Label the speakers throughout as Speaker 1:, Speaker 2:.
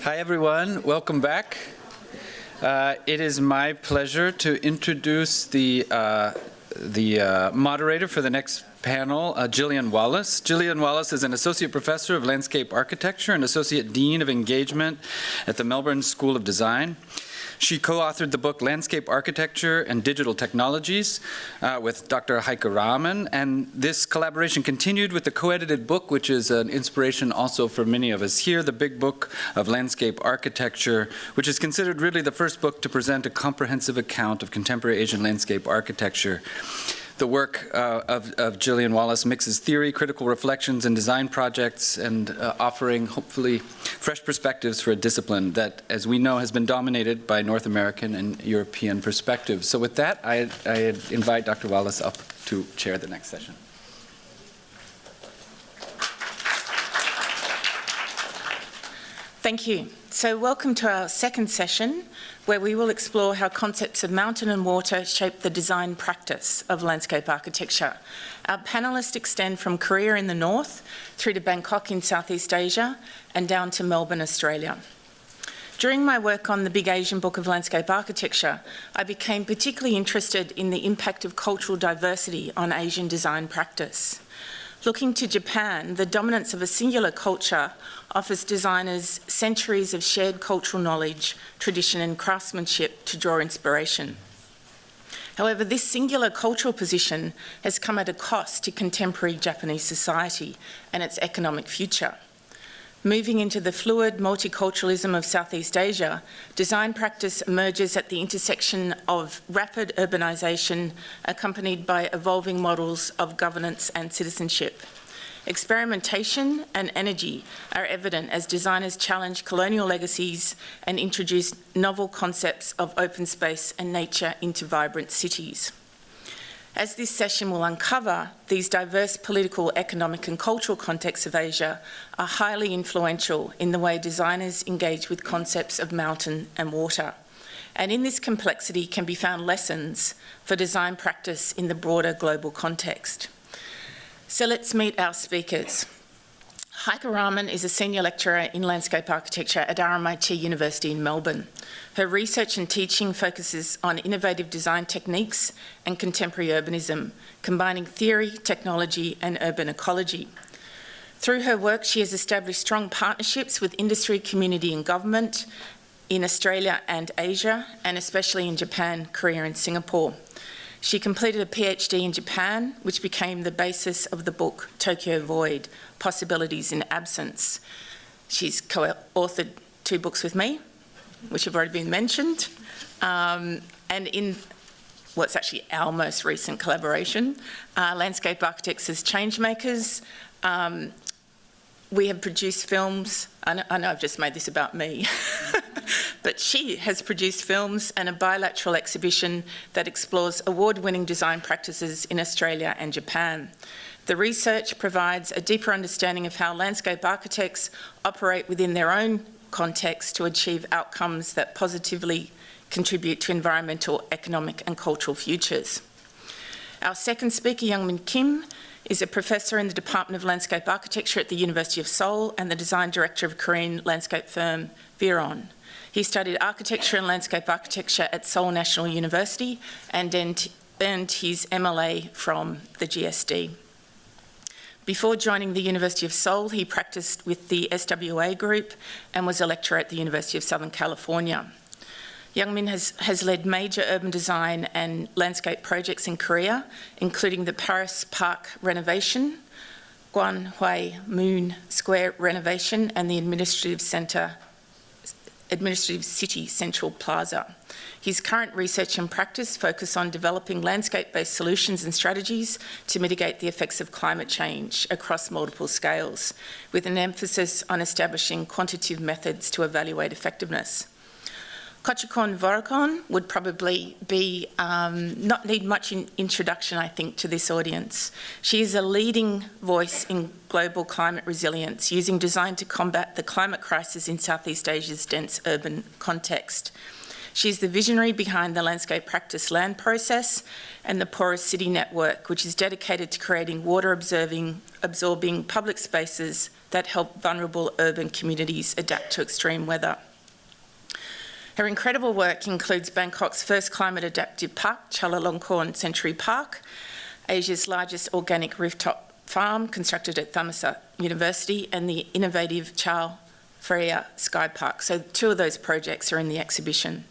Speaker 1: Hi everyone, welcome back. It is my pleasure to introduce the moderator for the next panel, Jillian Walliss. Jillian Walliss is an Associate Professor of Landscape Architecture and Associate Dean of Engagement at the Melbourne School of Design. She co-authored the book Landscape Architecture and Digital Technologies with Dr. Heike Rahmann, and this collaboration continued with the co-edited book, which is an inspiration also for many of us here, the Big Book of Landscape Architecture, which is considered really the first book to present a comprehensive account of contemporary Asian landscape architecture. The work of Jillian Walliss mixes theory, critical reflections, and design projects, and offering, hopefully, fresh perspectives for a discipline that, as we know, has been dominated by North American and European perspectives. So with that, I invite Dr. Walliss up to chair the next session.
Speaker 2: Thank you. So welcome to our second session, where we will explore how concepts of mountain and water shape the design practice of landscape architecture. Our panellists extend from Korea in the north through to Bangkok in Southeast Asia and down to Melbourne, Australia. During my work on the Big Asian Book of Landscape Architecture, I became particularly interested in the impact of cultural diversity on Asian design practice. Looking to Japan, the dominance of a singular culture offers designers centuries of shared cultural knowledge, tradition and craftsmanship to draw inspiration. However, this singular cultural position has come at a cost to contemporary Japanese society and its economic future. Moving into the fluid multiculturalism of Southeast Asia, design practice emerges at the intersection of rapid urbanisation accompanied by evolving models of governance and citizenship. Experimentation and energy are evident as designers challenge colonial legacies and introduce novel concepts of open space and nature into vibrant cities. As this session will uncover, these diverse political, economic and cultural contexts of Asia are highly influential in the way designers engage with concepts of mountain and water. And in this complexity can be found lessons for design practice in the broader global context. So let's meet our speakers. Heike Rahmann is a senior lecturer in landscape architecture at RMIT University in Melbourne. Her research and teaching focuses on innovative design techniques and contemporary urbanism, combining theory, technology and urban ecology. Through her work, she has established strong partnerships with industry, community and government in Australia and Asia, and especially in Japan, Korea and Singapore. She completed a PhD in Japan, which became the basis of the book Tokyo Void, Possibilities in Absence. She's co-authored 2 books with me, which have already been mentioned. And in what's actually our most recent collaboration, Landscape Architects as Changemakers, we have produced films. I know I've just made this about me, but she has produced films and a bilateral exhibition that explores award-winning design practices in Australia and Japan. The research provides a deeper understanding of how landscape architects operate within their own context to achieve outcomes that positively contribute to environmental, economic and cultural futures. Our second speaker, Youngmin Kim, is a professor in the Department of Landscape Architecture at the University of Seoul and the design director of Korean landscape firm Voraakhom. He studied architecture and landscape architecture at Seoul National University and earned his MLA from the GSD. Before joining the University of Seoul, he practiced with the SWA group and was a lecturer at the University of Southern California. Youngmin has led major urban design and landscape projects in Korea, including the Paris Park renovation, Gwanhwae Moon Square renovation, and the Administrative City Central Plaza. His current research and practice focus on developing landscape-based solutions and strategies to mitigate the effects of climate change across multiple scales, with an emphasis on establishing quantitative methods to evaluate effectiveness. Kotchakorn Voraakhom would probably be, not need much introduction, I think, to this audience. She is a leading voice in global climate resilience, using design to combat the climate crisis in Southeast Asia's dense urban context. She's the visionary behind the Landscape Practice Land Process and the Porous City Network, which is dedicated to creating water-absorbing public spaces that help vulnerable urban communities adapt to extreme weather. Her incredible work includes Bangkok's first climate adaptive park, Chulalongkorn Century Park, Asia's largest organic rooftop farm constructed at Thammasat University, and the innovative Chao Phraya Sky Park. So 2 of those projects are in the exhibition.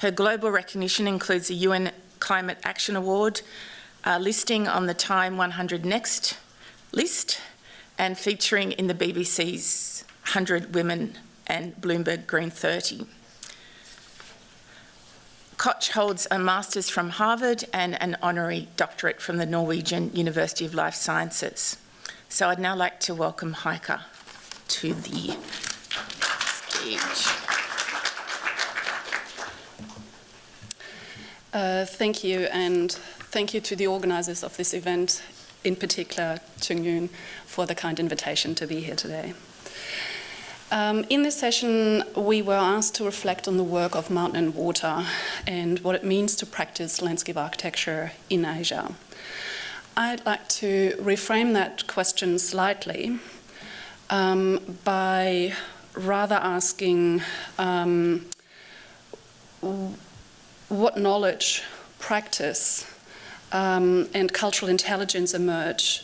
Speaker 2: Her global recognition includes the UN Climate Action Award, listing on the Time 100 Next list, and featuring in the BBC's 100 Women and Bloomberg Green 30. Koch holds a master's from Harvard and an honorary doctorate from the Norwegian University of Life Sciences. So I'd now like to welcome Heike to the stage.
Speaker 3: Thank you, and thank you to the organisers of this event, in particular Chung-Yoon, for the kind invitation to be here today. In this session, we were asked to reflect on the work of Mountain and Water and what it means to practice landscape architecture in Asia. I'd like to reframe that question slightly by rather asking what knowledge, practice, and cultural intelligence emerge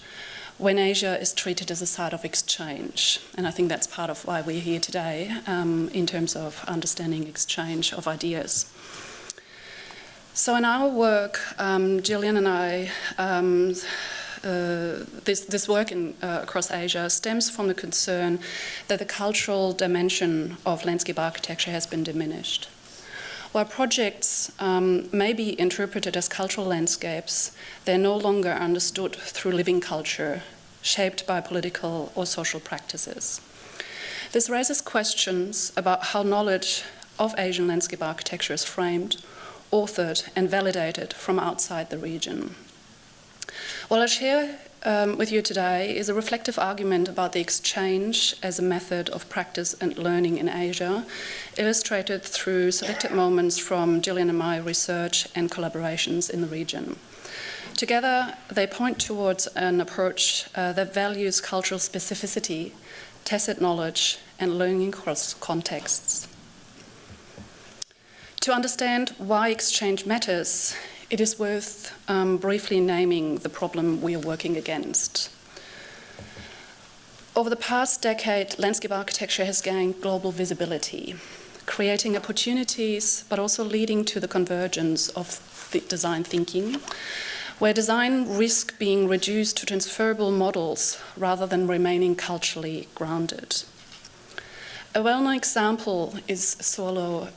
Speaker 3: when Asia is treated as a site of exchange. And I think that's part of why we're here today, in terms of understanding exchange of ideas. So in our work, Jillian and I, this work across Asia stems from the concern that the cultural dimension of landscape architecture has been diminished. While projects may be interpreted as cultural landscapes, they're no longer understood through living culture, shaped by political or social practices. This raises questions about how knowledge of Asian landscape architecture is framed, authored, and validated from outside the region. What I'll share with you today is a reflective argument about the exchange as a method of practice and learning in Asia, illustrated through selected moments from Jillian and my research and collaborations in the region. Together, they point towards an approach that values cultural specificity, tacit knowledge, and learning across contexts. To understand why exchange matters, it is worth briefly naming the problem we are working against. Over the past decade, landscape architecture has gained global visibility, creating opportunities, but also leading to the convergence of the design thinking, where design risks being reduced to transferable models rather than remaining culturally grounded. A well-known example is Solo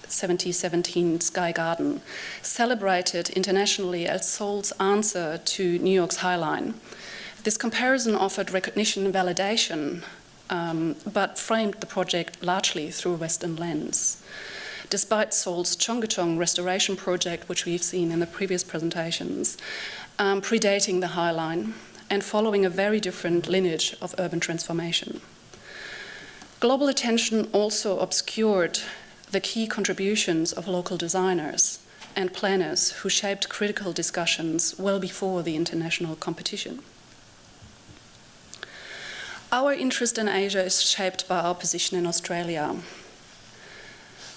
Speaker 3: 1717 Sky Garden, celebrated internationally as Seoul's answer to New York's High Line. This comparison offered recognition and validation, but framed the project largely through a Western lens. Despite Seoul's Cheonggyechong restoration project, which we've seen in the previous presentations, predating the High Line and following a very different lineage of urban transformation. Global attention also obscured the key contributions of local designers and planners who shaped critical discussions well before the international competition. Our interest in Asia is shaped by our position in Australia.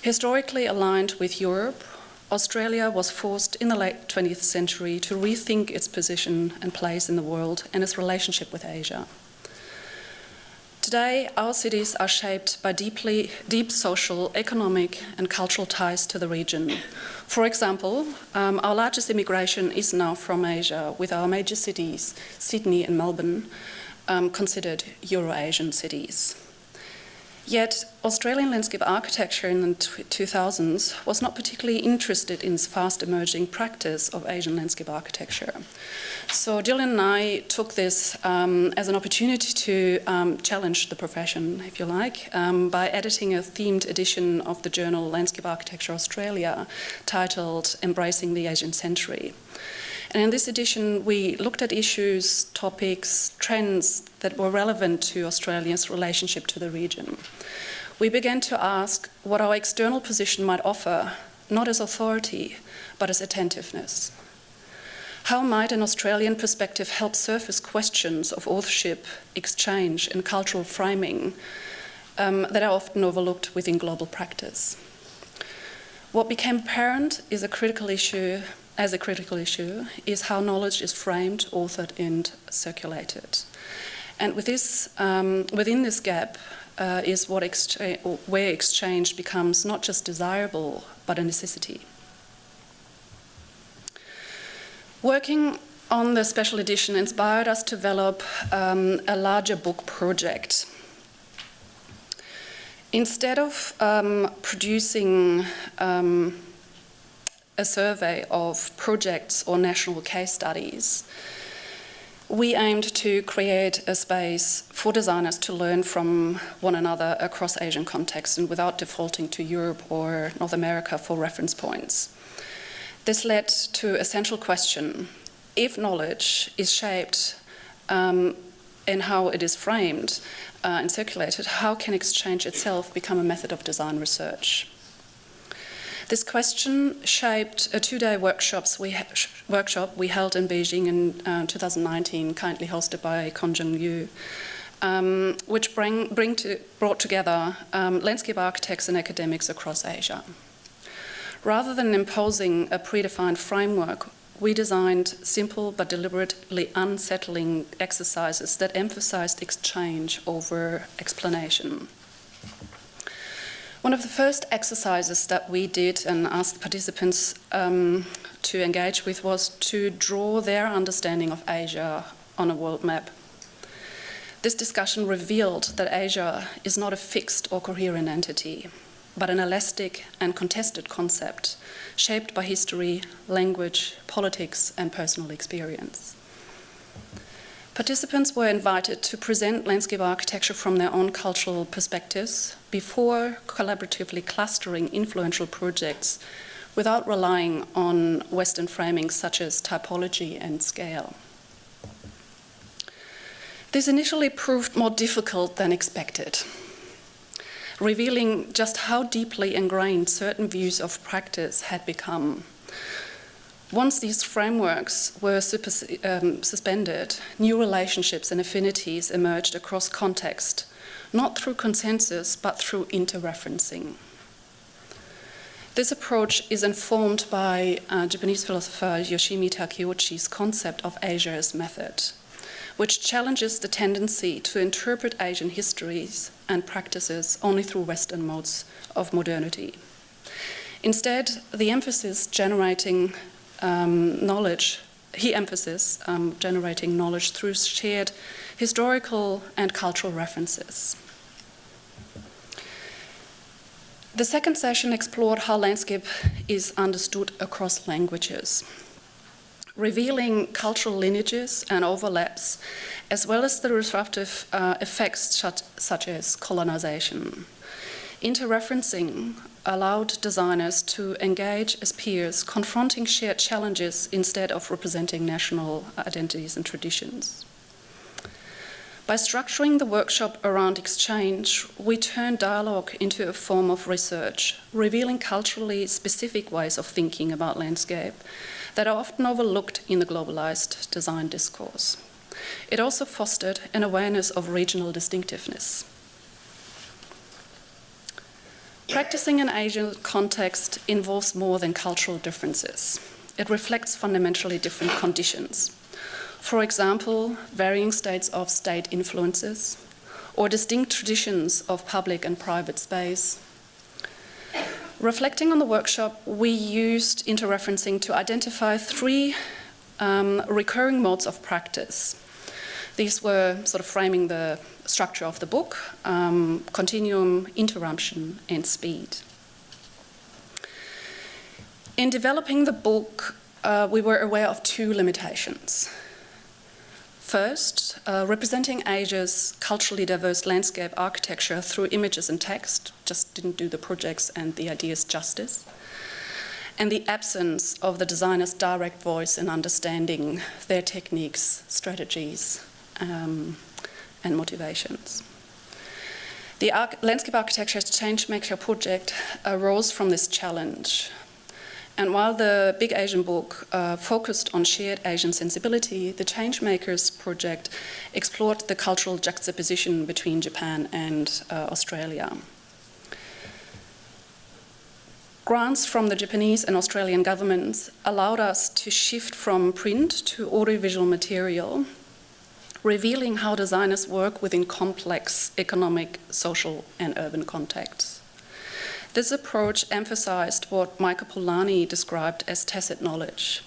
Speaker 3: Historically aligned with Europe, Australia was forced in the late 20th century to rethink its position and place in the world and its relationship with Asia. Today, our cities are shaped by deep social, economic, and cultural ties to the region. For example, our largest immigration is now from Asia, with our major cities, Sydney and Melbourne, considered Euro-Asian cities. Yet, Australian landscape architecture in the 2000s was not particularly interested in its fast-emerging practice of Asian landscape architecture. So Jillian and I took this as an opportunity to challenge the profession, if you like, by editing a themed edition of the journal Landscape Architecture Australia, titled Embracing the Asian Century. And in this edition, we looked at issues, topics, trends that were relevant to Australia's relationship to the region. we began to ask what our external position might offer, not as authority, but as attentiveness. How might an Australian perspective help surface questions of authorship, exchange, and cultural framing that are often overlooked within global practice? What became apparent is a critical issue is how knowledge is framed, authored, and circulated. And with this, within this gap is where exchange becomes not just desirable, but a necessity. Working on the special edition inspired us to develop a larger book project. Instead of producing a survey of projects or national case studies, we aimed to create a space for designers to learn from one another across Asian contexts and without defaulting to Europe or North America for reference points. This led to a central question: if knowledge is shaped in how it is framed and circulated, how can exchange itself become a method of design research? This question shaped a two-day workshop we held in Beijing in 2019, kindly hosted by Konjung Yu, which brought together landscape architects and academics across Asia. Rather than imposing a predefined framework, we designed simple but deliberately unsettling exercises that emphasized exchange over explanation. One of the first exercises that we did and asked participants to engage with was to draw their understanding of Asia on a world map. This discussion revealed that Asia is not a fixed or coherent entity, but an elastic and contested concept shaped by history, language, politics, and personal experience. Participants were invited to present landscape architecture from their own cultural perspectives before collaboratively clustering influential projects without relying on Western framings such as typology and scale. This initially proved more difficult than expected, revealing just how deeply ingrained certain views of practice had become. Once these frameworks were suspended, new relationships and affinities emerged across context, not through consensus, but through interreferencing. This approach is informed by Japanese philosopher Yoshimi Takeuchi's concept of Asia as method, which challenges the tendency to interpret Asian histories and practices only through Western modes of modernity. Instead, the emphasis generating knowledge through shared historical and cultural references. The second session explored how landscape is understood across languages, revealing cultural lineages and overlaps, as well as the disruptive effects such as colonization. Interreferencing allowed designers to engage as peers, confronting shared challenges instead of representing national identities and traditions. By structuring the workshop around exchange, we turned dialogue into a form of research, revealing culturally specific ways of thinking about landscape that are often overlooked in the globalized design discourse. It also fostered an awareness of regional distinctiveness. Practicing in Asian context involves more than cultural differences. It reflects fundamentally different conditions. For example, varying states of state influences, or distinct traditions of public and private space. Reflecting on the workshop, we used interreferencing to identify three recurring modes of practice. These were sort of framing the structure of the book, continuum, interruption, and speed. In developing the book, we were aware of two limitations. First, representing Asia's culturally diverse landscape architecture through images and text just didn't do the projects and the ideas justice. And the absence of the designer's direct voice in understanding their techniques, strategies, and motivations. The Landscape Architecture as Changemaker project arose from this challenge. And while the Big Asian book focused on shared Asian sensibility, the Changemakers project explored the cultural juxtaposition between Japan and Australia. Grants from the Japanese and Australian governments allowed us to shift from print to audiovisual material, revealing how designers work within complex economic, social, and urban contexts. This approach emphasized what Michael Polanyi described as tacit knowledge,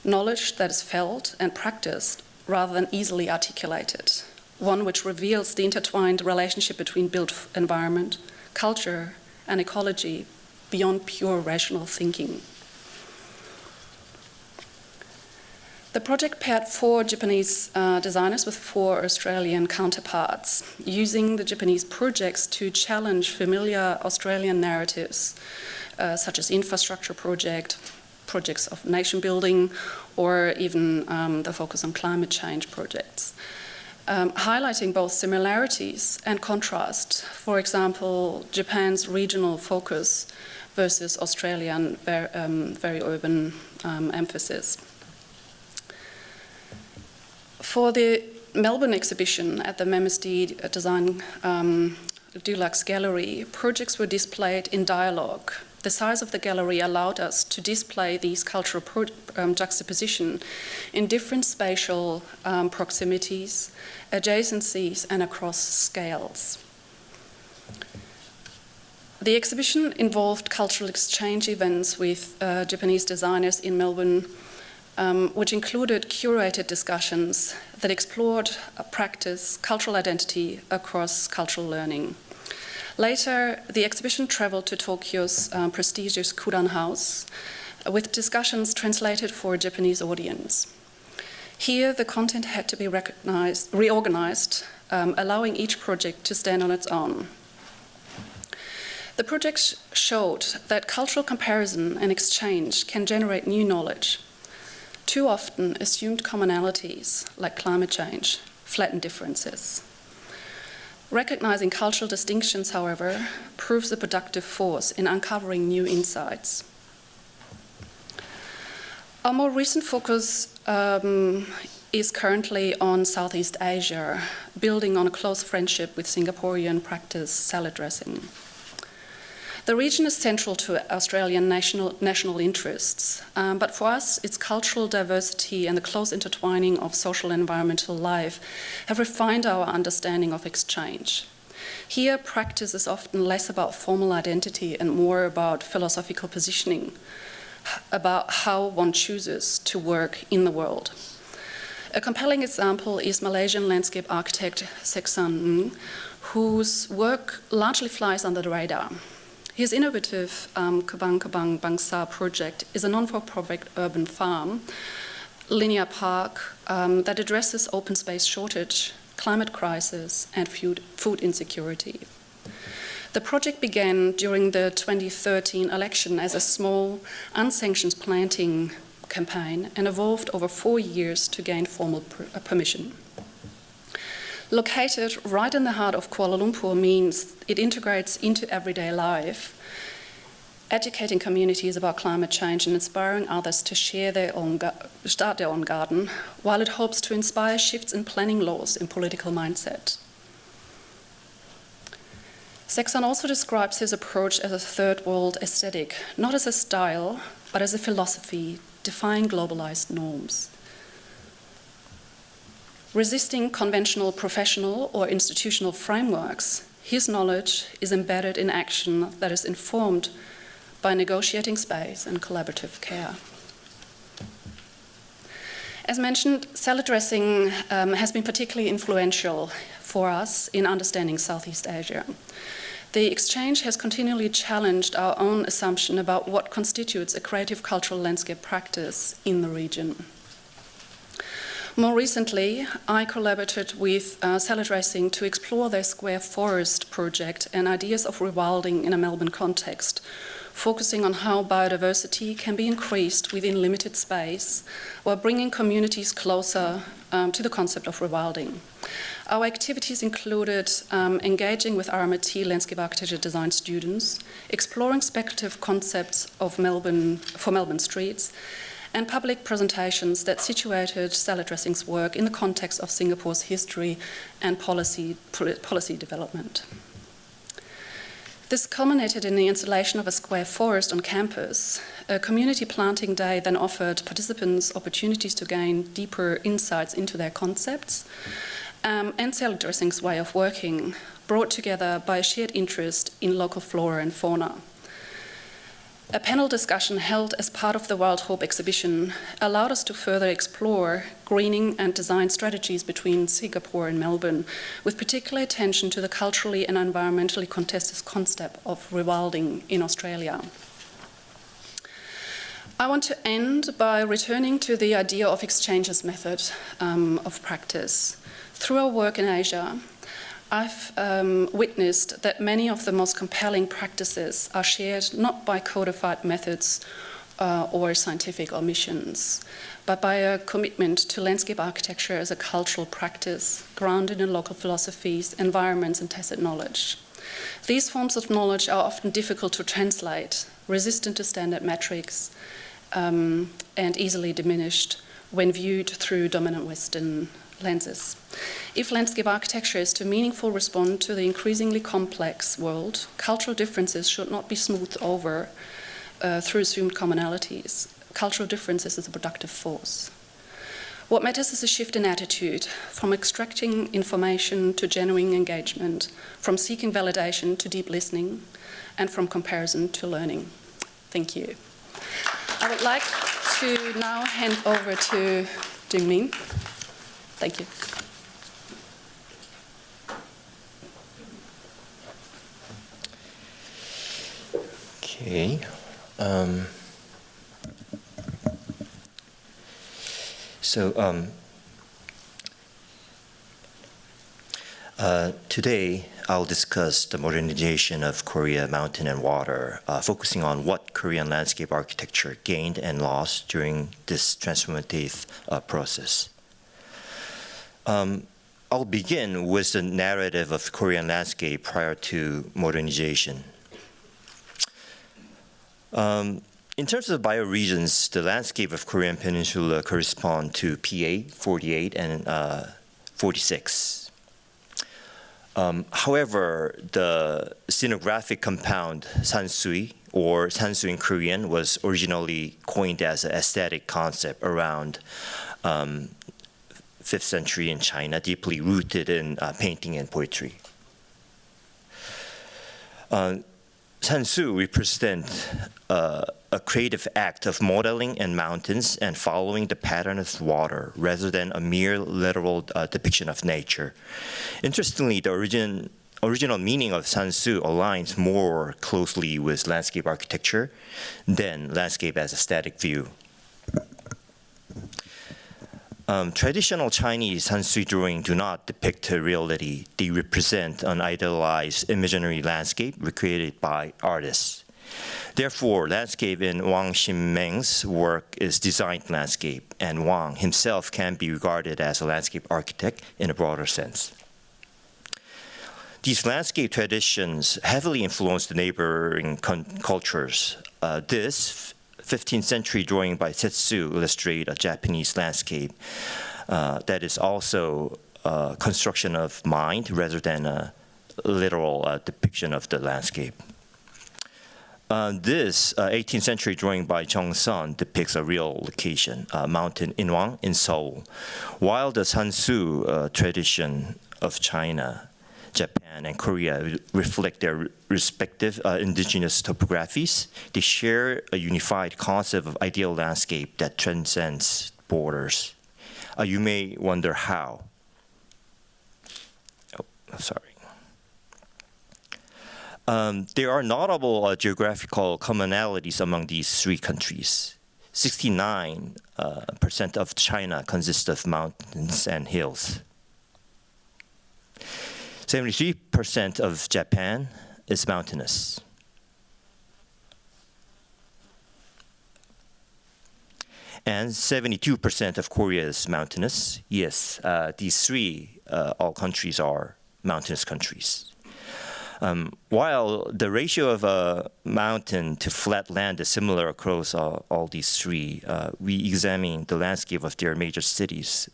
Speaker 3: knowledge that is felt and practiced rather than easily articulated, one which reveals the intertwined relationship between built environment, culture, and ecology beyond pure rational thinking. The project paired 4 Japanese designers with 4 Australian counterparts, using the Japanese projects to challenge familiar Australian narratives, such as infrastructure projects of nation building, or even the focus on climate change projects, highlighting both similarities and contrast. For example, Japan's regional focus versus Australian very urban emphasis. For the Melbourne exhibition at the MMSD Design Deluxe Gallery, projects were displayed in dialogue. The size of the gallery allowed us to display these cultural juxtaposition in different spatial proximities, adjacencies, and across scales. The exhibition involved cultural exchange events with Japanese designers in Melbourne, which included curated discussions that explored practice, cultural identity across cultural learning. Later, the exhibition traveled to Tokyo's prestigious Kuran House, with discussions translated for a Japanese audience. Here, the content had to be reorganized, allowing each project to stand on its own. The project showed that cultural comparison and exchange can generate new knowledge. Too often, assumed commonalities, like climate change, flatten differences. Recognizing cultural distinctions, however, proves a productive force in uncovering new insights. Our more recent focus is currently on Southeast Asia, building on a close friendship with Singaporean practice salad dressing. The region is central to Australian national interests, but for us, its cultural diversity and the close intertwining of social and environmental life have refined our understanding of exchange. Here, practice is often less about formal identity and more about philosophical positioning, about how one chooses to work in the world. A compelling example is Malaysian landscape architect Seksan, whose work largely flies under the radar. His innovative Kebang Kebang Bangsa project is a non-for-profit urban farm, linear park, that addresses open space shortage, climate crisis, and food insecurity. The project began during the 2013 election as a small, unsanctioned planting campaign and evolved over 4 years to gain formal permission. Located right in the heart of Kuala Lumpur means it integrates into everyday life, educating communities about climate change and inspiring others to start their own garden, while it hopes to inspire shifts in planning laws and political mindset. Seksan also describes his approach as a third world aesthetic, not as a style, but as a philosophy, defying globalized norms. Resisting conventional professional or institutional frameworks, his knowledge is embedded in action that is informed by negotiating space and collaborative care. As mentioned, salad dressing has been particularly influential for us in understanding Southeast Asia. The exchange has continually challenged our own assumption about what constitutes a creative cultural landscape practice in the region. More recently, I collaborated with Salad Racing to explore their Square Forest project and ideas of rewilding in a Melbourne context, focusing on how biodiversity can be increased within limited space while bringing communities closer to the concept of rewilding. Our activities included engaging with RMIT landscape architecture design students, exploring speculative concepts of for Melbourne streets, and public presentations that situated salad dressing's work in the context of Singapore's history and policy development. This culminated in the installation of a square forest on campus. A community planting day then offered participants opportunities to gain deeper insights into their concepts and salad dressing's way of working, brought together by a shared interest in local flora and fauna. A panel discussion held as part of the Wild Hope exhibition allowed us to further explore greening and design strategies between Singapore and Melbourne, with particular attention to the culturally and environmentally contested concept of rewilding in Australia. I want to end by returning to the idea of exchanges method of practice. Through our work in Asia, I've witnessed that many of the most compelling practices are shared not by codified methods or scientific omissions, but by a commitment to landscape architecture as a cultural practice grounded in local philosophies, environments, and tacit knowledge. These forms of knowledge are often difficult to translate, resistant to standard metrics, and easily diminished when viewed through dominant Western lenses. If landscape architecture is to meaningfully respond to the increasingly complex world, cultural differences should not be smoothed over through assumed commonalities. Cultural differences is a productive force. What matters is a shift in attitude, from extracting information to genuine engagement, from seeking validation to deep listening, and from comparison to learning. Thank you. I would like to now hand over to Youngmin. Thank you.
Speaker 4: Okay. Today I'll discuss the modernization of Korea mountain and water, focusing on what Korean landscape architecture gained and lost during this transformative process. I'll begin with the narrative of Korean landscape prior to modernization. In terms of bioregions, the landscape of Korean Peninsula correspond to PA 48 and 46. However, the sinographic compound sansui, or sansu in Korean, was originally coined as an aesthetic concept around 5th century in China, deeply rooted in painting and poetry. Sansu represent a creative act of modeling in mountains and following the pattern of water rather than a mere literal depiction of nature. Interestingly, the original meaning of sansu aligns more closely with landscape architecture than landscape as a static view. Traditional Chinese sansui drawings do not depict reality. They represent an idealized imaginary landscape recreated by artists. Therefore, landscape in Wang Xinmeng's work is designed landscape, and Wang himself can be regarded as a landscape architect in a broader sense. These landscape traditions heavily influenced the neighboring cultures. This 15th century drawing by Setsu illustrate a Japanese landscape that is also a construction of mind rather than a literal depiction of the landscape. This 18th century drawing by Jung-sun depicts a real location, Mountain Inwang in Seoul, while the sansu tradition of China, Japan, and Korea reflect their respective indigenous topographies. They share a unified concept of ideal landscape that transcends borders. You may wonder how. Sorry. There are notable geographical commonalities among these three countries. 69% of China consists of mountains and hills. 73% of Japan is mountainous. And 72% of Korea is mountainous. Yes, these three, all countries are mountainous countries. While the ratio of a mountain to flat land is similar across all these three, we examine the landscape of their major cities.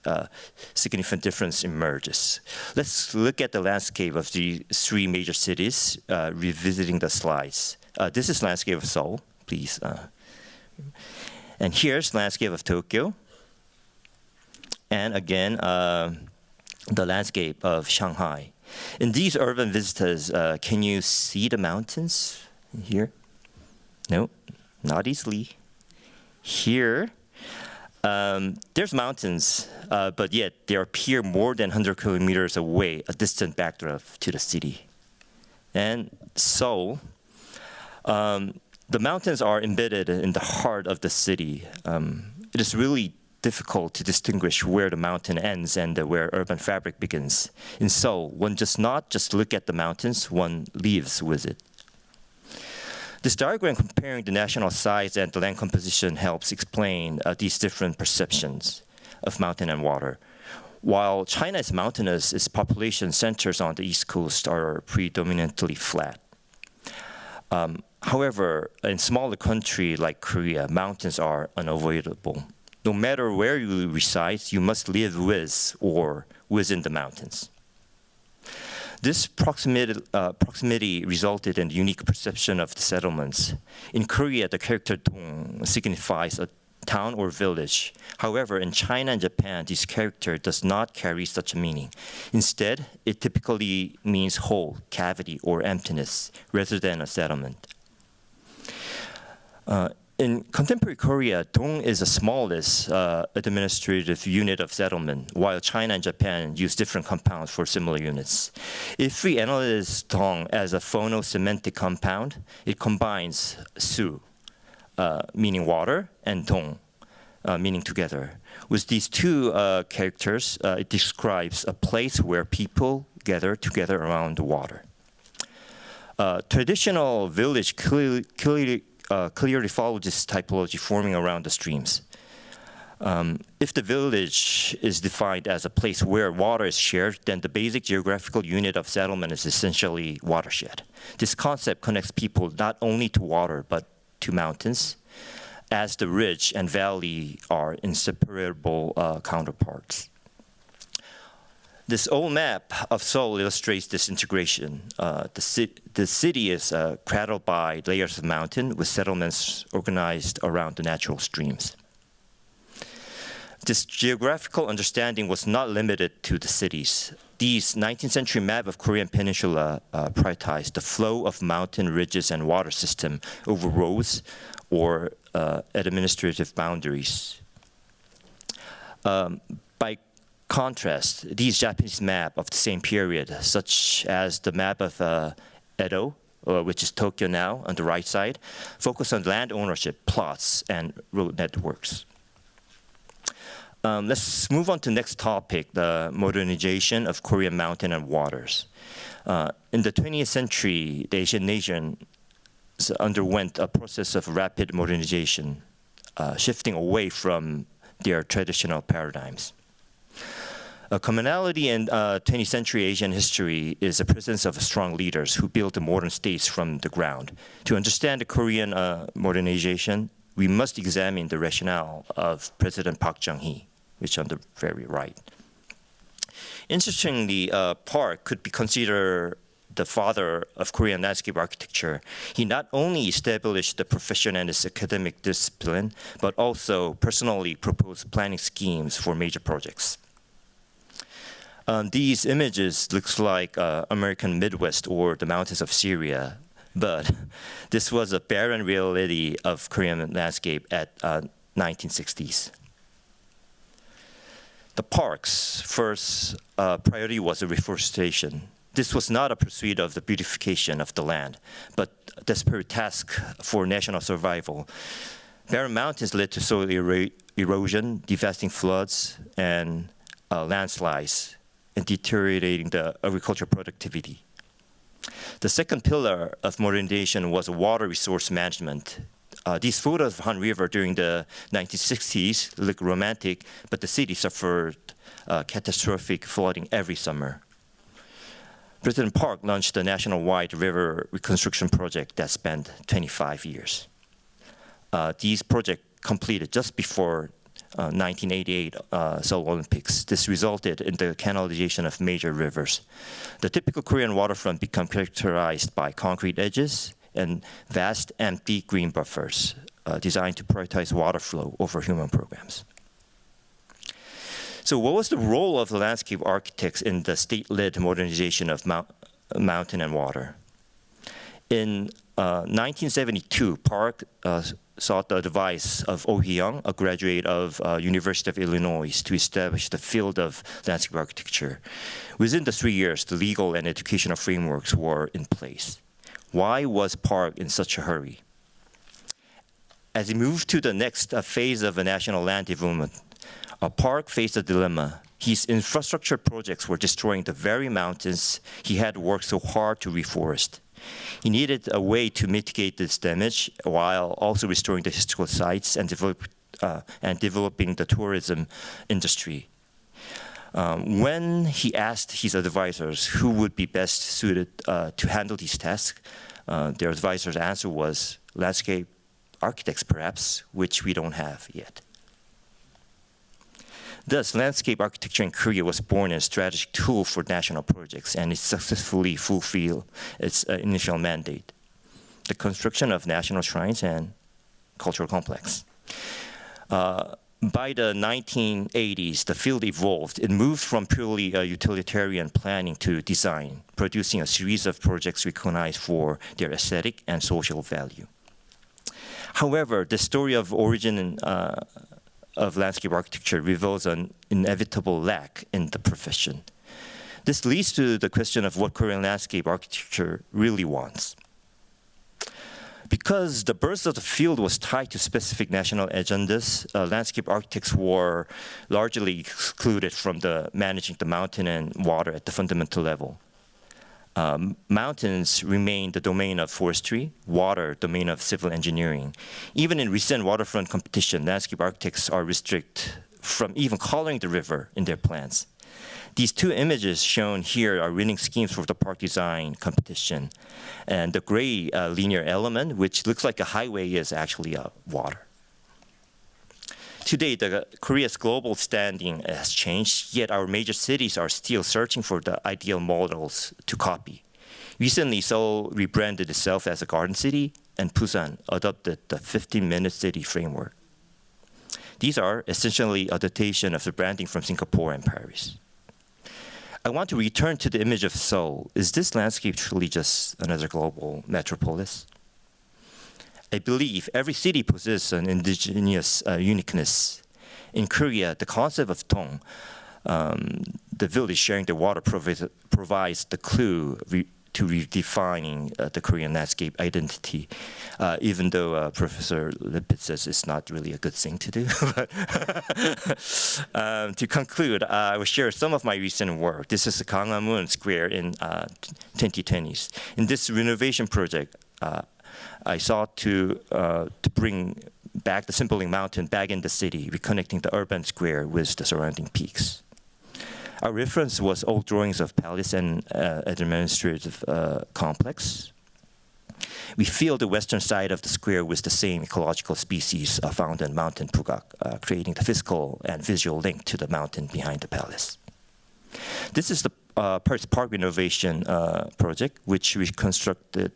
Speaker 4: Significant difference emerges. Let's look at the landscape of the three major cities, revisiting the slides. This is landscape of Seoul, please. And here's landscape of Tokyo. And again, the landscape of Shanghai. In these urban vistas, can you see the mountains here? No, not easily. Here, there's mountains, but yet they appear more than 100 kilometers away, a distant backdrop to the city. And so, the mountains are embedded in the heart of the city. It is really difficult to distinguish where the mountain ends and where urban fabric begins. In Seoul, one does not just look at the mountains, one lives with it. This diagram comparing the national size and the land composition helps explain these different perceptions of mountain and water. While China is mountainous, its population centers on the east coast are predominantly flat. However, in smaller country like Korea, mountains are unavoidable. No matter where you reside, you must live with or within the mountains. This proximity resulted in unique perception of the settlements. In Korea, the character dong signifies a town or village. However, in China and Japan, this character does not carry such a meaning. Instead, it typically means hole, cavity, or emptiness, rather than a settlement. In contemporary Korea, dong is the smallest administrative unit of settlement, while China and Japan use different compounds for similar units. If we analyze dong as a phono-semantic compound, it combines su, meaning water, and dong, meaning together. With these two characters, it describes a place where people gather together around the water. Traditional village clearly follow this typology forming around the streams. If the village is defined as a place where water is shared, then the basic geographical unit of settlement is essentially watershed. This concept connects people not only to water, but to mountains, as the ridge and valley are inseparable counterparts. This old map of Seoul illustrates this integration. The city is cradled by layers of mountain with settlements organized around the natural streams. This geographical understanding was not limited to the cities. These 19th century map of Korean peninsula prioritized the flow of mountain ridges and water system over roads or administrative boundaries. By contrast, these Japanese map of the same period, such as the map of Edo, which is Tokyo now on the right side, focus on land ownership, plots, and road networks. Let's move on to the next topic, the modernization of Korean mountain and waters. In the 20th century, the Asian nations underwent a process of rapid modernization, shifting away from their traditional paradigms. A commonality in 20th century Asian history is the presence of strong leaders who built the modern states from the ground. To understand the Korean modernization, we must examine the rationale of President Park Chung-hee, which on the very right. Interestingly, Park could be considered the father of Korean landscape architecture. He not only established the profession and its academic discipline, but also personally proposed planning schemes for major projects. These images looks like American Midwest or the mountains of Syria, but this was a barren reality of Korean landscape at 1960s. The park's first priority was reforestation. This was not a pursuit of the beautification of the land, but a desperate task for national survival. Barren mountains led to soil erosion, devastating floods, and landslides, and deteriorating the agricultural productivity. The second pillar of modernization was water resource management. These photos of Han River during the 1960s look romantic, but the city suffered catastrophic flooding every summer. President Park launched the national-wide river reconstruction project that spanned 25 years. These projects completed just before 1988 Seoul Olympics. This resulted in the canalization of major rivers. The typical Korean waterfront became characterized by concrete edges and vast empty green buffers designed to prioritize water flow over human programs. So what was the role of the landscape architects in the state-led modernization of mountain and water? In 1972, Park sought the advice of Oh Hee-young, a graduate of University of Illinois, to establish the field of landscape architecture. Within the 3 years, the legal and educational frameworks were in place. Why was Park in such a hurry? As he moved to the next phase of a national land development, Park faced a dilemma. His infrastructure projects were destroying the very mountains he had worked so hard to reforest. He needed a way to mitigate this damage while also restoring the historical sites and developing the tourism industry. When he asked his advisors who would be best suited to handle these tasks, their advisor's answer was landscape architects, perhaps, which we don't have yet. Thus, landscape architecture in Korea was born as a strategic tool for national projects, and it successfully fulfilled its initial mandate, the construction of national shrines and cultural complex. By the 1980s, the field evolved. It moved from purely utilitarian planning to design, producing a series of projects recognized for their aesthetic and social value. However, the story of origin of landscape architecture reveals an inevitable lack in the profession. This leads to the question of what Korean landscape architecture really wants. Because the birth of the field was tied to specific national agendas, landscape architects were largely excluded from managing the mountain and water at the fundamental level. Mountains remain the domain of forestry, water domain of civil engineering. Even in recent waterfront competition, landscape architects are restricted from even coloring the river in their plans. These two images shown here are winning schemes for the park design competition. And the gray linear element, which looks like a highway, is actually water. Today, Korea's global standing has changed, yet our major cities are still searching for the ideal models to copy. Recently, Seoul rebranded itself as a garden city, and Busan adopted the 15-minute city framework. These are essentially adaptation of the branding from Singapore and Paris. I want to return to the image of Seoul. Is this landscape truly just another global metropolis? I believe every city possesses an indigenous uniqueness. In Korea, the concept of Dong, the village sharing the water, provides the clue to redefining the Korean landscape identity, even though Professor Lippitt says it's not really a good thing to do. To conclude, I will share some of my recent work. This is the Gangwamun Square in 2020s. In this renovation project, I sought to bring back the Simpling Mountain back in the city, reconnecting the urban square with the surrounding peaks. Our reference was old drawings of palace and administrative complex. We filled the western side of the square with the same ecological species found in Mountain Pugak, creating the physical and visual link to the mountain behind the palace. This is the park renovation project, which restructured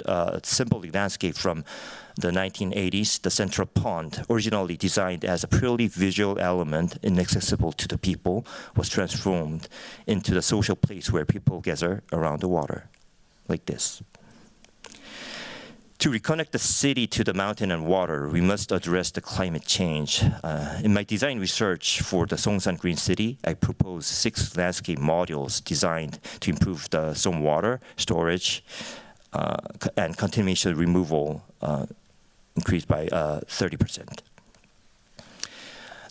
Speaker 4: a symbolic landscape from the 1980s. The central pond, originally designed as a purely visual element inaccessible to the people, was transformed into the social place where people gather around the water, like this. To reconnect the city to the mountain and water, we must address the climate change. In my design research for the Songsan Green City, I proposed 6 landscape modules designed to improve the stormwater storage and contamination removal, increased by 30%.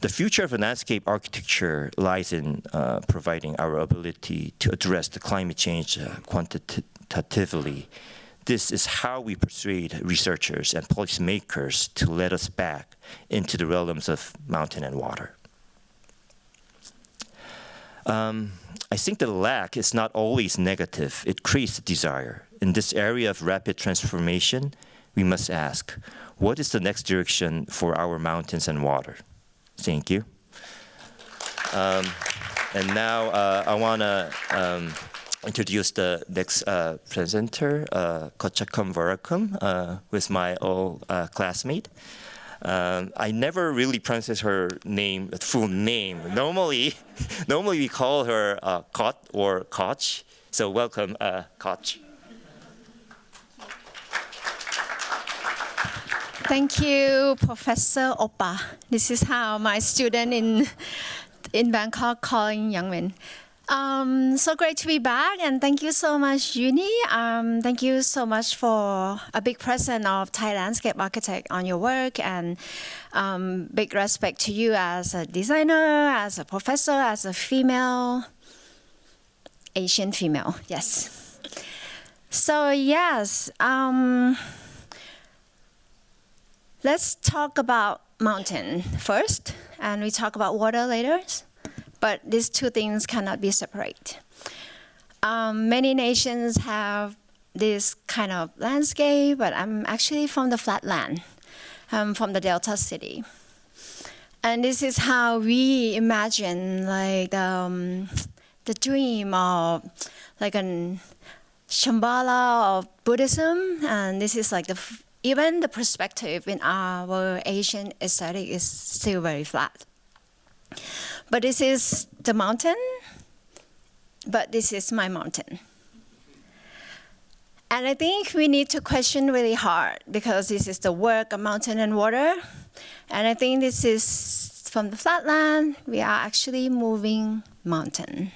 Speaker 4: The future of landscape architecture lies in providing our ability to address the climate change quantitatively. this is how we persuade researchers and policymakers to let us back into the realms of mountain and water. I think the lack is not always negative. It creates a desire. In this area of rapid transformation, we must ask, what is the next direction for our mountains and water? Thank you. And now I want to introduce the next presenter, Kotchakorn Voraakhom, who is my old classmate. I never really pronounce her name, full name. Normally we call her Kot or Kotch. So welcome, Kotch.
Speaker 5: Thank you, Professor Oppa. This is how my student in Bangkok calling Youngmin. So great to be back, and thank you so much, Uni. Thank you so much for a big present of Thai landscape architect on your work, and big respect to you as a designer, as a professor, as a female, Asian female, yes. So yes, let's talk about mountain first, and we talk about water later. But these two things cannot be separate. Many nations have this kind of landscape, but I'm actually from the flatland. I'm from the Delta city. And this is how we imagine like the dream of like a Shambhala of Buddhism. And this is like even the perspective in our Asian aesthetic is still very flat. But this is the mountain, but this is my mountain. And I think we need to question really hard because this is the work of mountain and water. And I think this is from the flatland, we are actually moving mountain.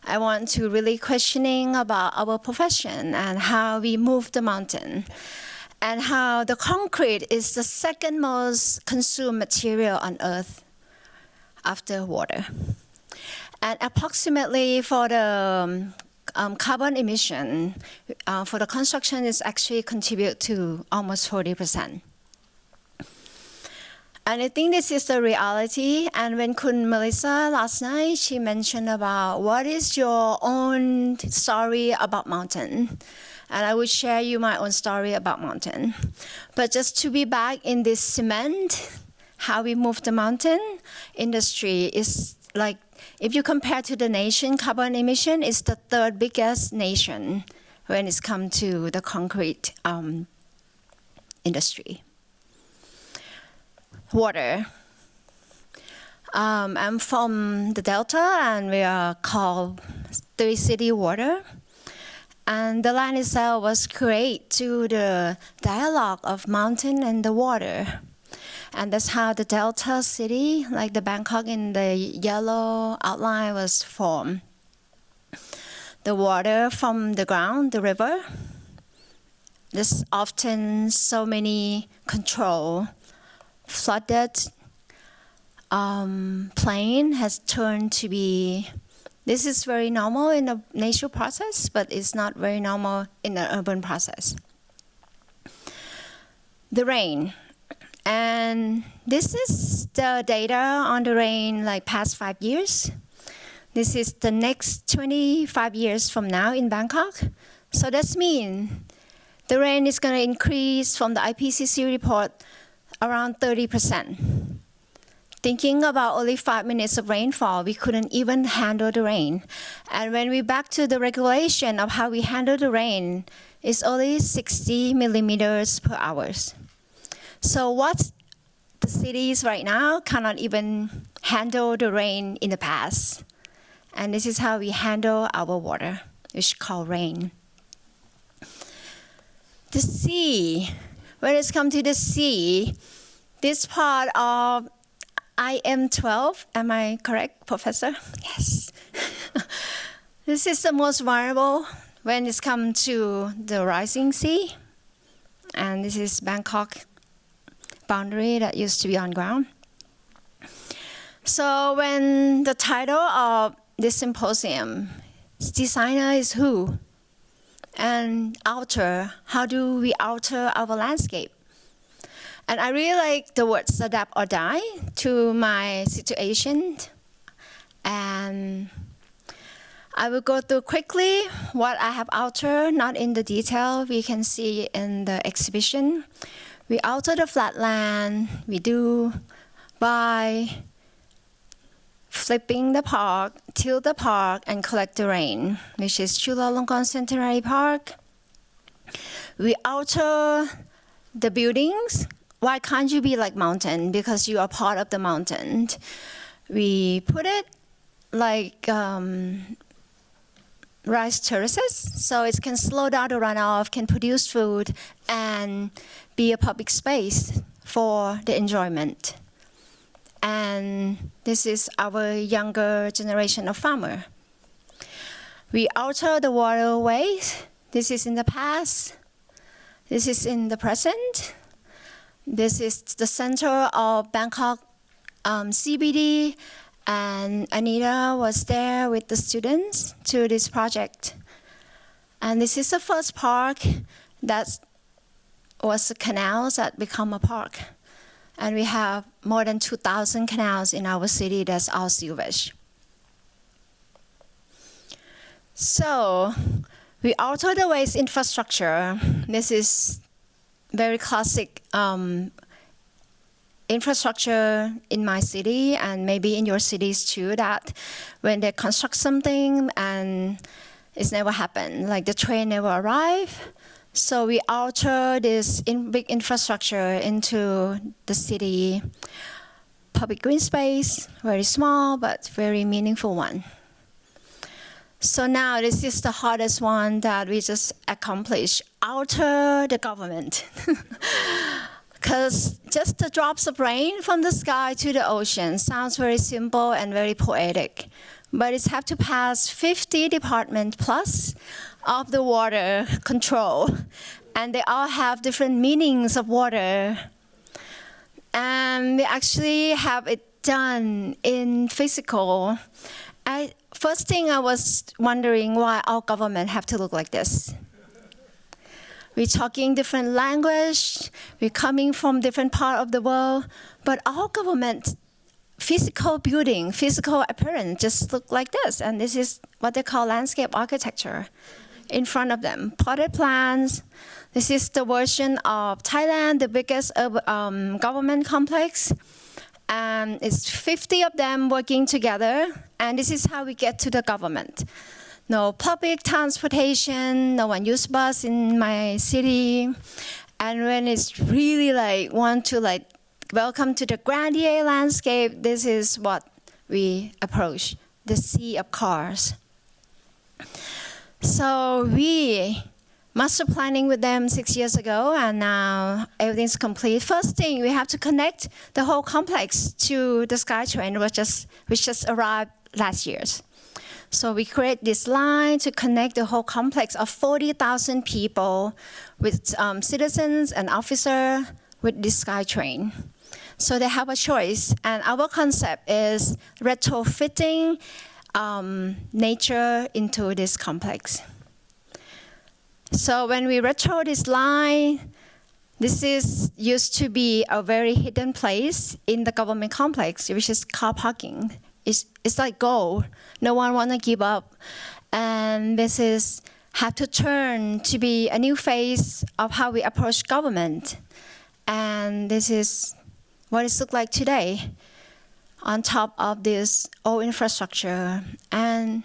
Speaker 5: I want to really questioning about our profession and how we move the mountain and how the concrete is the second most consumed material on earth after water. And approximately for the carbon emission, for the construction is actually contribute to almost 40%. And I think this is the reality. And when Kun Melissa last night, she mentioned about what is your own story about mountain. And I will share you my own story about mountain. But just to be back in this cement, how we move the mountain industry is like, if you compare to the nation, carbon emission is the third biggest nation when it's come to the concrete industry. Water. I'm from the Delta, and we are called Three City Water. And the land itself was created to the dialogue of mountain and the water. And that's how the Delta city, like the Bangkok in the yellow outline, was formed. The water from the ground, the river, there's often so many control. Flooded plain has turned to be, this is very normal in the natural process, but it's not very normal in the urban process. The rain. And this is the data on the rain like past 5 years. This is the next 25 years from now in Bangkok. So that means the rain is going to increase from the IPCC report around 30%. Thinking about only 5 minutes of rainfall, we couldn't even handle the rain. And when we back to the regulation of how we handle the rain, it's only 60 millimeters per hour. So what the cities right now cannot even handle the rain in the past. And this is how we handle our water, which is called rain. The sea, when it's come to the sea, this part of IM12, am I correct, Professor? Yes. This is the most vulnerable when it's come to the rising sea. And this is Bangkok boundary that used to be on ground. So when the title of this symposium, designer is who? and alter. How do we alter our landscape? And I really like the words adapt or die to my situation. And I will go through quickly what I have altered, not in the detail. We can see in the exhibition. We alter the flatland. We do by flipping the park, tilt the park, and collect the rain, which is Chulalongkorn Centenary Park. We alter the buildings. Why can't you be like mountain? Because you are part of the mountain. We put it like rice terraces, so it can slow down the runoff, can produce food, and be a public space for the enjoyment. And this is our younger generation of farmer. We alter the waterways. This is in the past. This is in the present. This is the center of Bangkok CBD, and Anita was there with the students to this project. And this is the first park that was a canals that become a park. And we have more than 2,000 canals in our city. That's all sewage. So we alter the waste infrastructure. This is very classic infrastructure in my city and maybe in your cities too, that when they construct something and it's never happened, like the train never arrived. So we alter this big infrastructure into the city. Public green space, very small but very meaningful one. So now this is the hardest one that we just accomplished, alter the government. Because just the drops of rain from the sky to the ocean sounds very simple and very poetic. But it's have to pass 50 departments plus of the water control. And they all have different meanings of water. And we actually have it done in physical. First thing I was wondering why our government have to look like this. We're talking different language, we're coming from different part of the world, but our government physical building, physical appearance just look like this. And this is what they call landscape architecture in front of them. Potted plants. This is the version of Thailand, the biggest government complex. And it's 50 of them working together. And this is how we get to the government. No public transportation, no one use bus in my city. And when it's really like want to like welcome to the Grandier landscape, this is what we approach, the sea of cars. So we master planning with them 6 years ago, and now everything's complete. First thing, we have to connect the whole complex to the SkyTrain, which just arrived last year. So we create this line to connect the whole complex of 40,000 people with citizens and officers with this SkyTrain. So they have a choice. And our concept is retrofitting nature into this complex. So when we retro this line, this is used to be a very hidden place in the government complex, which is car parking. It's like gold. No one want to give up. And this is have to turn to be a new phase of how we approach government. And this is what it looks like today on top of this old infrastructure. And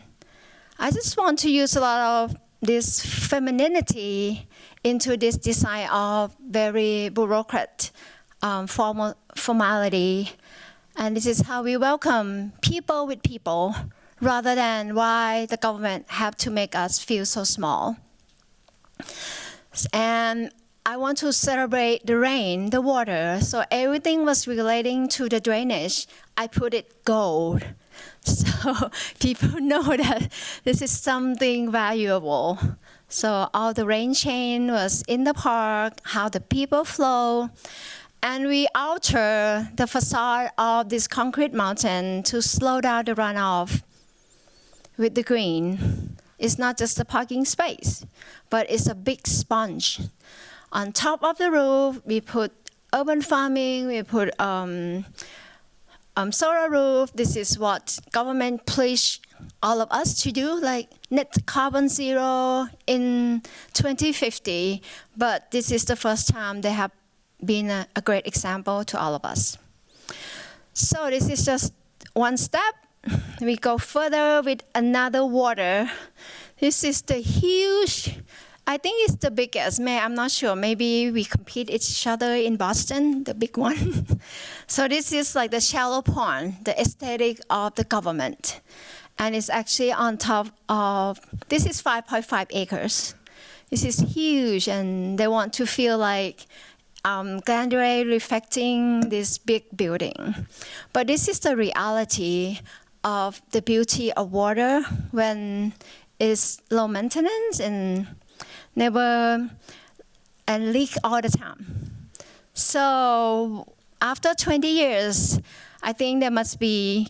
Speaker 5: I just want to use a lot of this femininity into this design of very bureaucrat formality. And this is how we welcome people with people, rather than why the government have to make us feel so small. And I want to celebrate the rain, the water. So everything was relating to the drainage. I put it gold. So people know that this is something valuable. So all the rain chain was in the park, how the people flow. And we alter the facade of this concrete mountain to slow down the runoff with the green. It's not just a parking space, but it's a big sponge. On top of the roof, we put urban farming, we put solar roof. This is what government pledged all of us to do, like net carbon zero in 2050. But this is the first time they have been a great example to all of us. So this is just one step. We go further with another water. This is the huge, I think it's the biggest, I'm not sure, maybe we compete each other in Boston, the big one. So this is like the shallow pond, the aesthetic of the government. And it's actually on top of, this is 5.5 acres. This is huge, and they want to feel like grandeur reflecting this big building. But this is the reality of the beauty of water when it's low maintenance and never and leak all the time. So after 20 years, I think there must be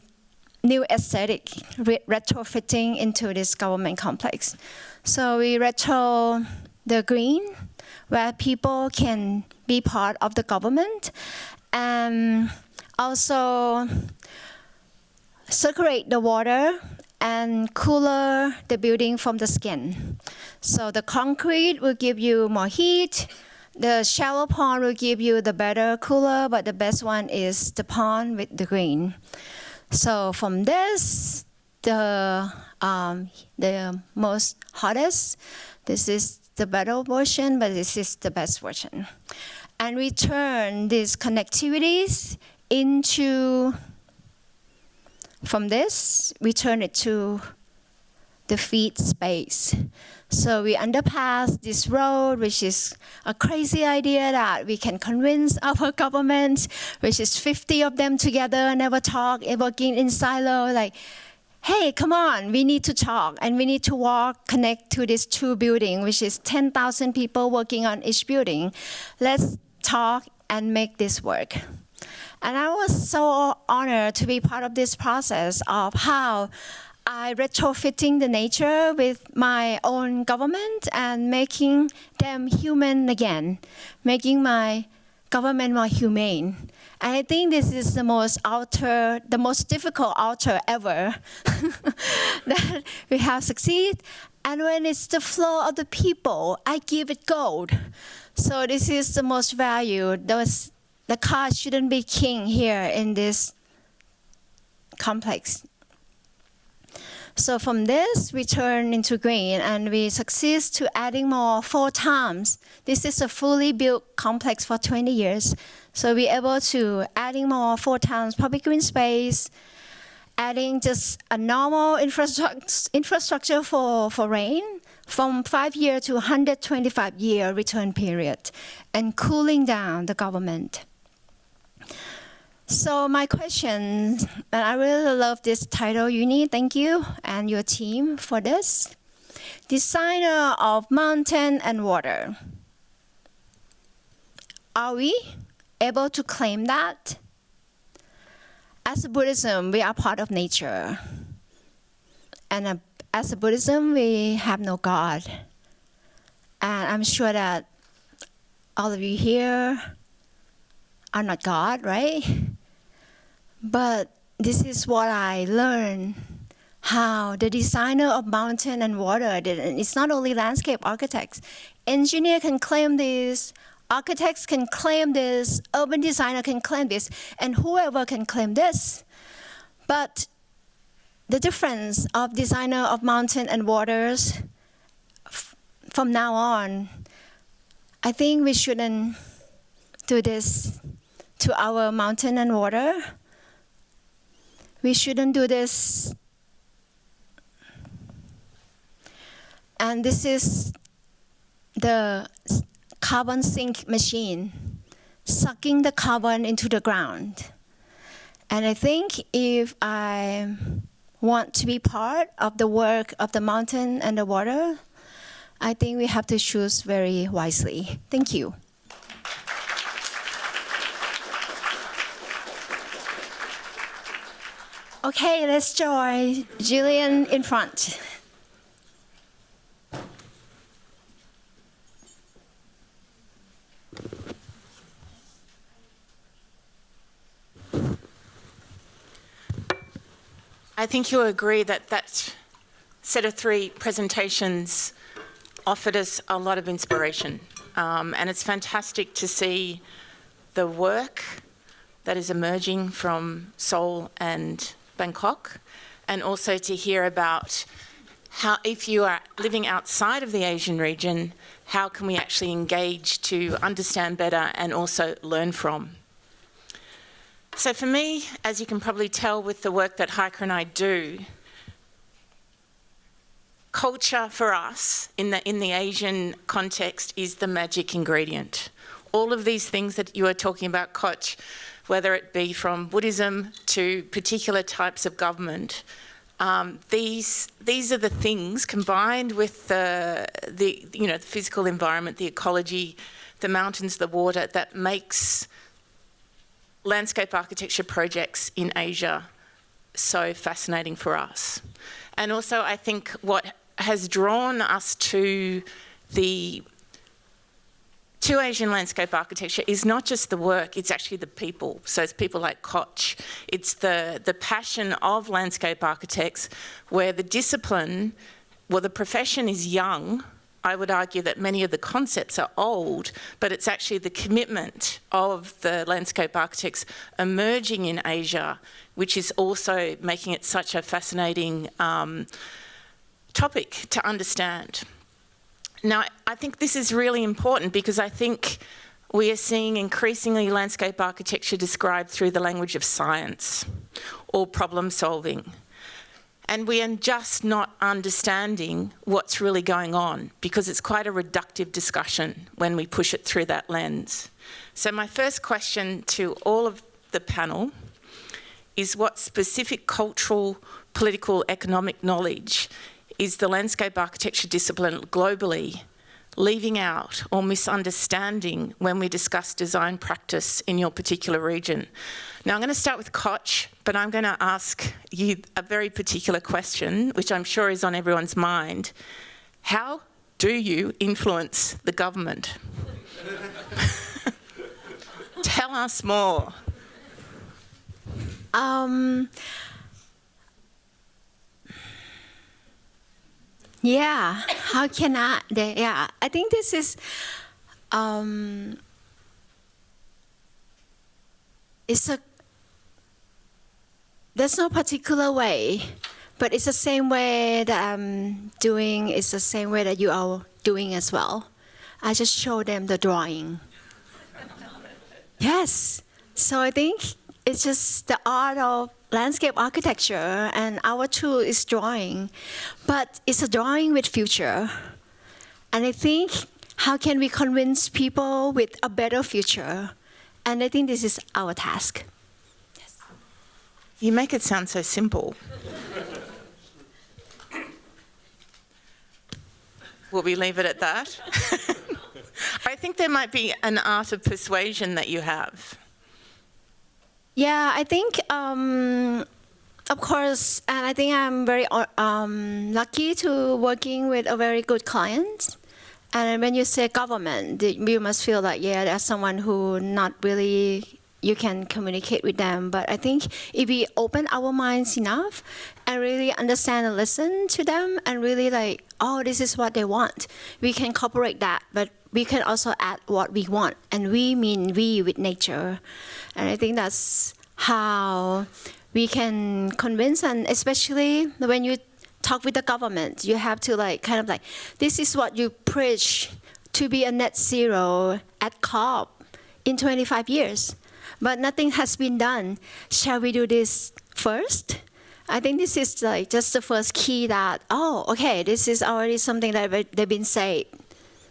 Speaker 5: new aesthetic retrofitting into this government complex. So we retro the green, where people can be part of the government, and also circulate the water and cooler the building from the skin. So the concrete will give you more heat. The shallow pond will give you the better cooler, but the best one is the pond with the green. So from this, the most hottest, this is the better version, but this is the best version. And we turn these connectivities into, from this, we turn it to the feed space. So we underpass this road, which is a crazy idea that we can convince our government, which is 50 of them together, never talk, working in silo, like, hey, come on, we need to talk, and we need to walk, connect to these two buildings, which is 10,000 people working on each building. Let's talk and make this work. And I was so honored to be part of this process of how I retrofitting the nature with my own government and making them human again, making my government more humane. And I think this is the most difficult altar ever that we have succeeded. And when it's the flow of the people, I give it gold. So this is the most valued. The car shouldn't be king here in this complex. So from this, we turn into green, and we succeed to adding more 4 times. This is a fully built complex for 20 years. So we're able to adding more 4 times public green space, adding just a normal infrastructure for rain from 5-year to 125-year return period, and cooling down the government. So my question, and I really love this title, Uni, thank you, and your team for this. Designer of mountain and water. Are we able to claim that? As a Buddhism, we are part of nature. And as a Buddhism, we have no God. And I'm sure that all of you here are not God, right? But this is what I learned, how the designer of mountain and water did it. It's not only landscape architects. Engineer can claim this, architects can claim this, urban designer can claim this, and whoever can claim this. But the difference of designer of mountain and waters, from now on, I think we shouldn't do this to our mountain and water. We shouldn't do this. And this is the carbon sink machine, sucking the carbon into the ground. And I think if I want to be part of the work of the mountain and the water, I think we have to choose very wisely. Thank you. Okay, let's join Jillian in front.
Speaker 2: I think you'll agree that that set of 3 presentations offered us a lot of inspiration. And it's fantastic to see the work that is emerging from Seoul and Bangkok, and also to hear about how, if you are living outside of the Asian region, how can we actually engage to understand better and also learn from. So for me, as you can probably tell with the work that Heike and I do, culture for us in the Asian context is the magic ingredient. All of these things that you are talking about, Kotch, whether it be from Buddhism to particular types of government, these are the things combined with the physical environment, the ecology, the mountains, the water, that makes landscape architecture projects in Asia so fascinating for us. And also I think what has drawn us to Asian landscape architecture is not just the work, it's actually the people. So it's people like Kotch. It's the passion of landscape architects where the discipline, well, the profession is young. I would argue that many of the concepts are old, but it's actually the commitment of the landscape architects emerging in Asia, which is also making it such a fascinating topic to understand. Now, I think this is really important because I think we are seeing increasingly landscape architecture described through the language of science or problem solving. And we are just not understanding what's really going on because it's quite a reductive discussion when we push it through that lens. So my first question to all of the panel is what specific cultural, political, economic knowledge is the landscape architecture discipline globally leaving out or misunderstanding when we discuss design practice in your particular region? Now, I'm going to start with Kotch, but I'm going to ask you a very particular question, which I'm sure is on everyone's mind. How do you influence the government? Tell us more.
Speaker 5: Yeah, how can I? Yeah, I think this is, there's no particular way, but it's the same way that I'm doing, it's the same way that you are doing as well. I just show them the drawing. Yes, so I think it's just the art of landscape architecture, and our tool is drawing, but it's a drawing with future. And I think, how can we convince people with a better future? And I think this is our task. Yes.
Speaker 2: You make it sound so simple. Will we leave it at that? I think there might be an art of persuasion that you have.
Speaker 5: Yeah, I think, of course, and I think I'm very lucky to working with a very good client. And when you say government, you must feel like, yeah, there's someone who not really, you can communicate with them. But I think if we open our minds enough and really understand and listen to them and really like, oh, this is what they want, we can incorporate that. But we can also add what we want, and we mean we with nature. And I think that's how we can convince, and especially when you talk with the government, you have to like kind of like, this is what you preach to be a net zero at COP in 25 years, but nothing has been done. Shall we do this first? I think this is like just the first key that, oh, okay, this is already something that they've been saying.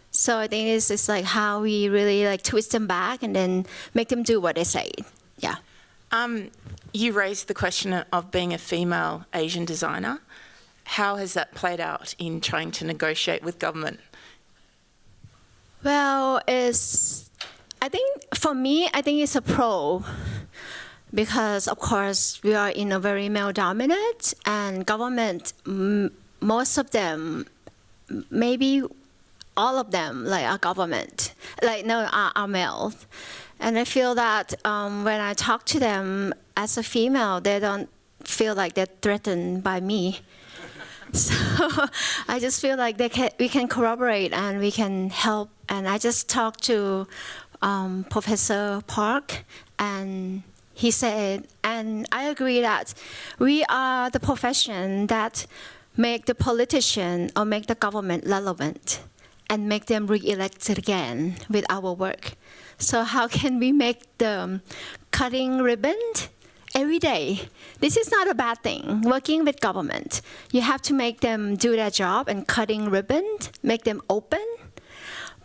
Speaker 5: So I think this is like how we really like twist them back and then make them do what they say. Yeah.
Speaker 2: You raised the question of being a female Asian designer. How has that played out in trying to negotiate with government?
Speaker 5: Well, I think for me, I think it's a pro. Because of course we are in a very male dominant, and government, most of them, maybe all of them, like are government, like no, are male. And I feel that when I talk to them as a female, they don't feel like they're threatened by me. So I just feel like we can corroborate and we can help. And I just talked to Professor Park, and he said, and I agree that we are the profession that make the politician or make the government relevant and make them re-elected again with our work. So how can we make them cutting ribbon every day? This is not a bad thing. Working with government, you have to make them do their job and cutting ribbon, make them open.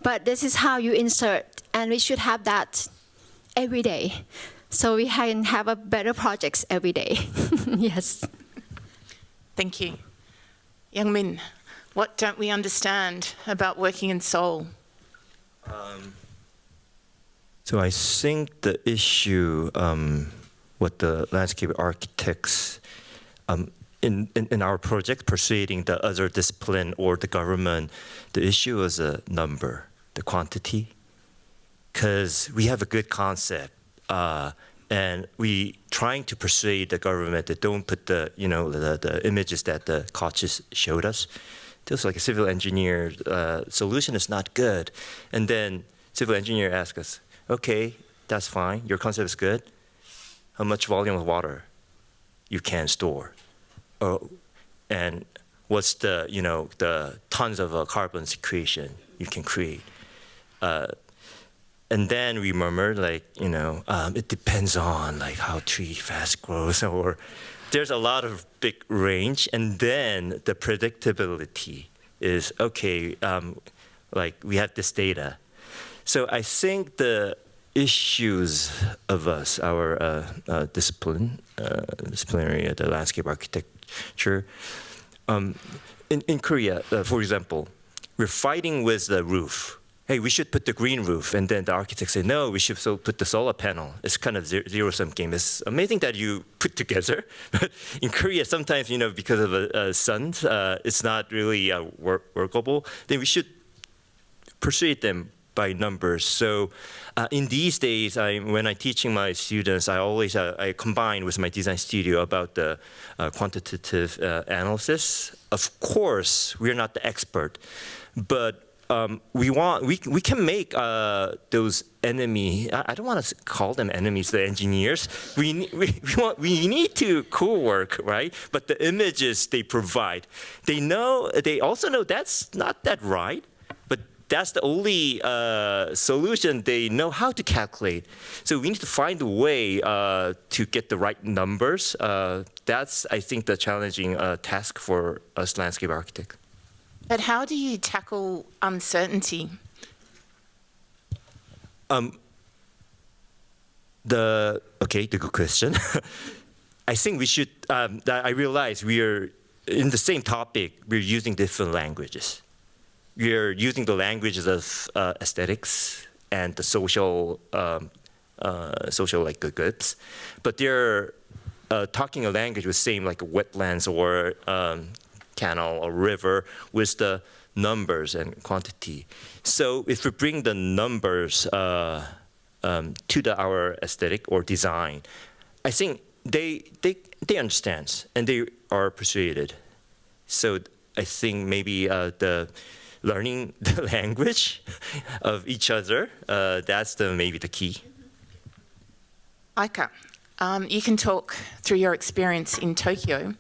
Speaker 5: But this is how you insert, and we should have that every day. So we can have a better projects every day. Yes.
Speaker 2: Thank you. Youngmin, what don't we understand about working in Seoul?
Speaker 4: So I think the issue with the landscape architects in our project persuading the other discipline or the government, the issue is a number, the quantity, because we have a good concept and we trying to persuade the government that don't put the the images that the coaches showed us. Feels like a civil engineer solution is not good, and then civil engineer asks us, okay, that's fine, your concept is good. How much volume of water you can store? And what's the the tons of carbon sequestration you can create? And then we murmur like it depends on like how tree fast grows, or there's a lot of big range. And then the predictability is okay. Like we have this data, so I think the issues of us, our disciplinary, the landscape architecture. In Korea, for example, we're fighting with the roof. Hey, we should put the green roof, and then the architects say, no, we should put the solar panel. It's kind of zero-sum game. It's amazing that you put together, but in Korea, sometimes, because of the sun, it's not really workable. Then we should persuade them by numbers. So in these days, when I'm teaching my students, I always I combine with my design studio about the quantitative analysis. Of course, we're not the expert, but we can make those enemy. I don't want to call them enemies, the engineers. We need to co-work, right? But the images they provide, they also know that's not that right. That's the only solution they know how to calculate. So we need to find a way to get the right numbers. That's, I think, the challenging task for us landscape architects.
Speaker 2: But how do you tackle uncertainty?
Speaker 4: The good question. I think we should, I realize we are in the same topic, we're using different languages. We're using the languages of aesthetics and the social like goods, but they're talking a language with same like wetlands or canal or river with the numbers and quantity. So if we bring the numbers to our aesthetic or design, I think they understand and they are persuaded. So I think maybe the learning the language of each other, that's maybe the key.
Speaker 2: Heike, you can talk through your experience in Tokyo.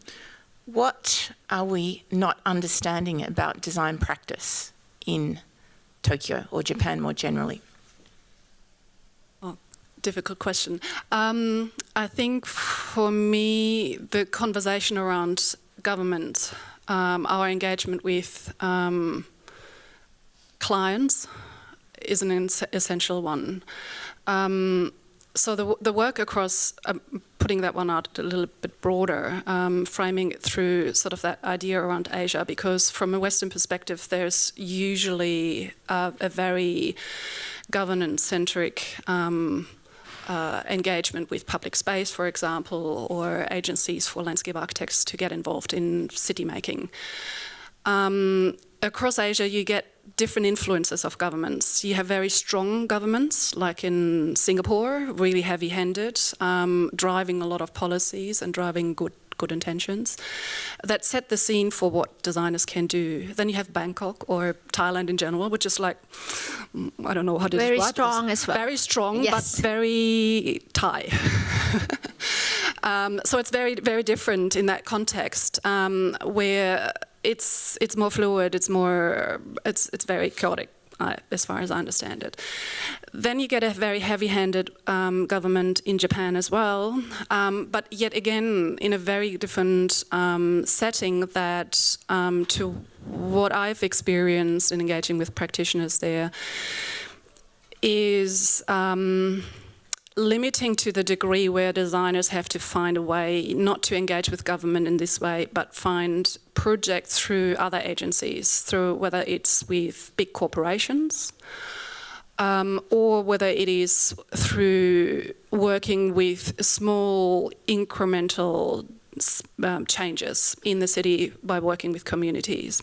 Speaker 2: What are we not understanding about design practice in Tokyo or Japan more generally?
Speaker 3: Oh, difficult question. I think for me, the conversation around government, our engagement with clients is an essential one. So the work across, putting that one out a little bit broader, framing it through sort of that idea around Asia, because from a Western perspective, there's usually a very governance-centric engagement with public space, for example, or agencies for landscape architects to get involved in city making. Across Asia, you get different influences of governments. You have very strong governments, like in Singapore, really heavy-handed, driving a lot of policies and driving good good intentions, that set the scene for what designers can do. Then you have Bangkok or Thailand in general, which is like, I don't know how to describe it.
Speaker 5: Very strong as well.
Speaker 3: Very strong,
Speaker 5: Yes.
Speaker 3: but very Thai. So it's very, very different in that context, where it's more fluid, it's very chaotic, as far as I understand it. Then you get a very heavy-handed government in Japan as well, but yet again in a very different setting that to what I've experienced in engaging with practitioners there is limiting to the degree where designers have to find a way not to engage with government in this way, but find projects through other agencies, through whether it's with big corporations, or whether it is through working with small incremental changes in the city by working with communities.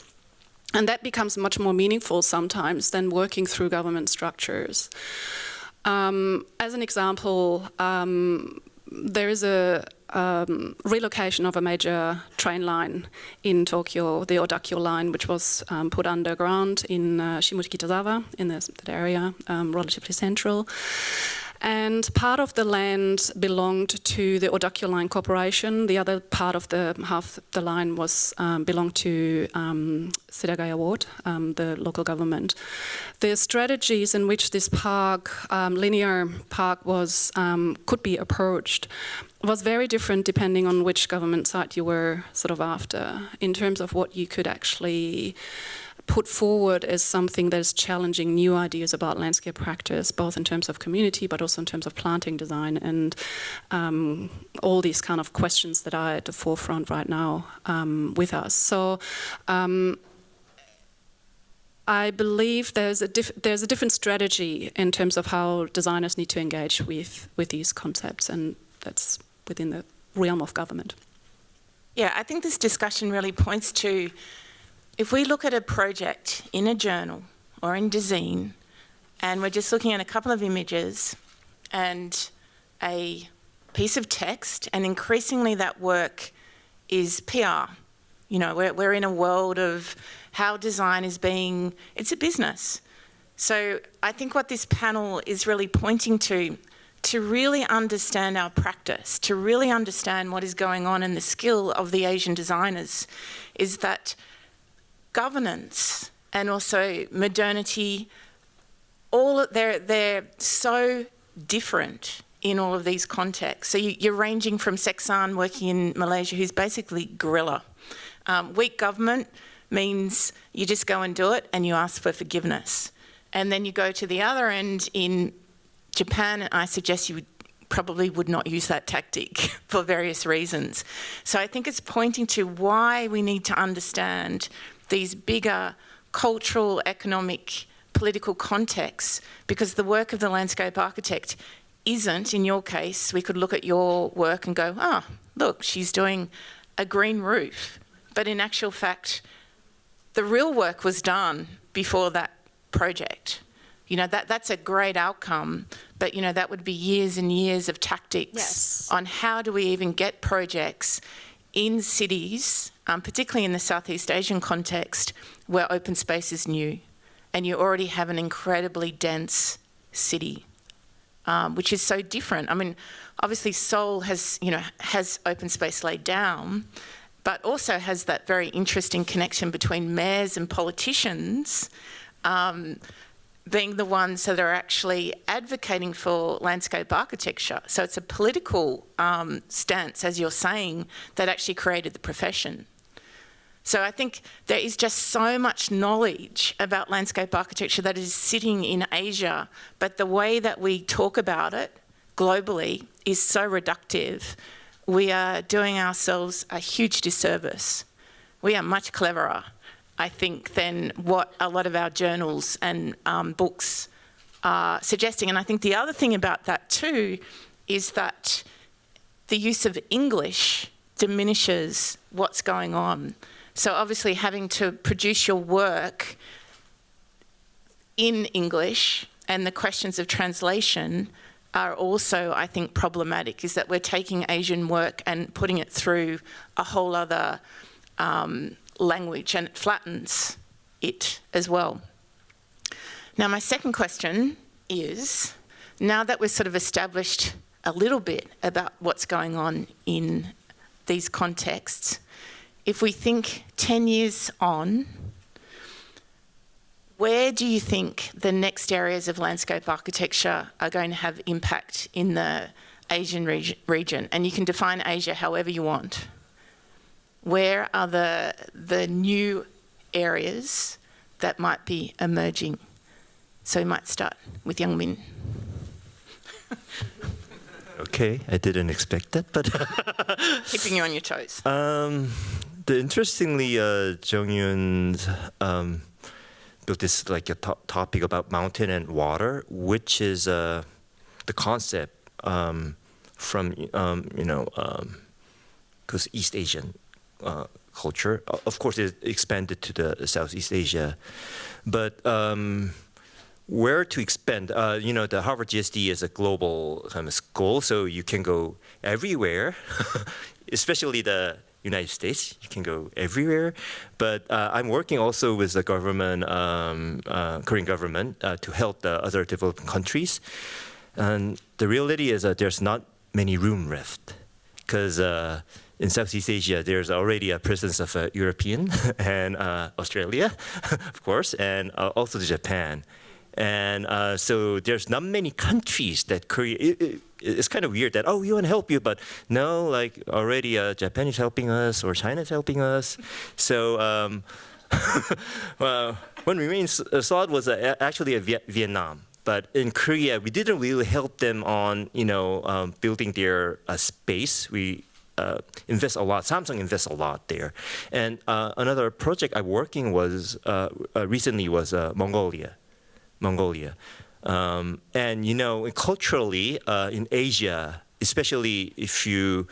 Speaker 3: And that becomes much more meaningful sometimes than working through government structures. As an example, there is a relocation of a major train line in Tokyo, the Odakyo line, which was put underground in Shimokitazawa, in that area, relatively central. And part of the land belonged to the Odakyo Line Corporation. The other part of half the line was belonged to Siragaya Ward, the local government. The strategies in which this park, linear park, could be approached was very different depending on which government site you were sort of after, in terms of what you could actually put forward as something that is challenging new ideas about landscape practice, both in terms of community, but also in terms of planting design and all these kind of questions that are at the forefront right now with us. So I believe there's a different strategy in terms of how designers need to engage with these concepts, and that's within the realm of government.
Speaker 2: Yeah, I think this discussion really points to, if we look at a project in a journal or in Design, and we're just looking at a couple of images and a piece of text, and increasingly that work is PR. You know, we're in a world of how design is it's a business. So I think what this panel is really pointing to really understand our practice, to really understand what is going on in the skill of the Asian designers, is that governance and also modernity, they're so different in all of these contexts. So you're ranging from Seksan working in Malaysia, who's basically guerrilla. Weak government means you just go and do it and you ask for forgiveness. And then you go to the other end in Japan, and I suggest you probably would not use that tactic for various reasons. So I think it's pointing to why we need to understand these bigger cultural, economic, political contexts, because the work of the landscape architect isn't, in your case, we could look at your work and go, look, she's doing a green roof. But in actual fact, the real work was done before that project. You know, that's a great outcome, but, you know, that would be years and years of tactics on how do we even get projects in cities, particularly in the Southeast Asian context, where open space is new, and you already have an incredibly dense city, which is so different. I mean, obviously Seoul has open space laid down, but also has that very interesting connection between mayors and politicians being the ones that are actually advocating for landscape architecture. So it's a political stance, as you're saying, that actually created the profession. So I think there is just so much knowledge about landscape architecture that is sitting in Asia, but the way that we talk about it globally is so reductive. We are doing ourselves a huge disservice. We are much cleverer, I think, than what a lot of our journals and books are suggesting. And I think the other thing about that too is that the use of English diminishes what's going on. So obviously having to produce your work in English and the questions of translation are also, I think, problematic, is that we're taking Asian work and putting it through a whole other language, and it flattens it as well. Now, my second question is, now that we've sort of established a little bit about what's going on in these contexts, if we think 10 years on, where do you think the next areas of landscape architecture are going to have impact in the Asian region? And you can define Asia however you want. Where are the new areas that might be emerging? So we might start with Youngmin.
Speaker 4: Okay, I didn't expect that, but
Speaker 2: Keeping you on your toes.
Speaker 4: Interestingly, Jung-Yoon's built this like a topic about mountain and water, which is the concept from because East Asian culture. Of course, it expanded to the Southeast Asia, but where to expand? The Harvard GSD is a global kind of school, so you can go everywhere, especially the United States. You can go everywhere. But I'm working also with the government, Korean government, to help the other developing countries. And the reality is that there's not many room left, because in Southeast Asia, there's already a presence of European and Australia, of course, and also Japan. And so there's not many countries that Korea, it's kind of weird that, oh, we want to help you, but no, like already Japan is helping us or China is helping us. So when we main thought was actually Vietnam. But in Korea, we didn't really help them on, building their space. We invest a lot. Samsung invests a lot there. And another project I'm working was recently was Mongolia. And culturally in Asia, especially if you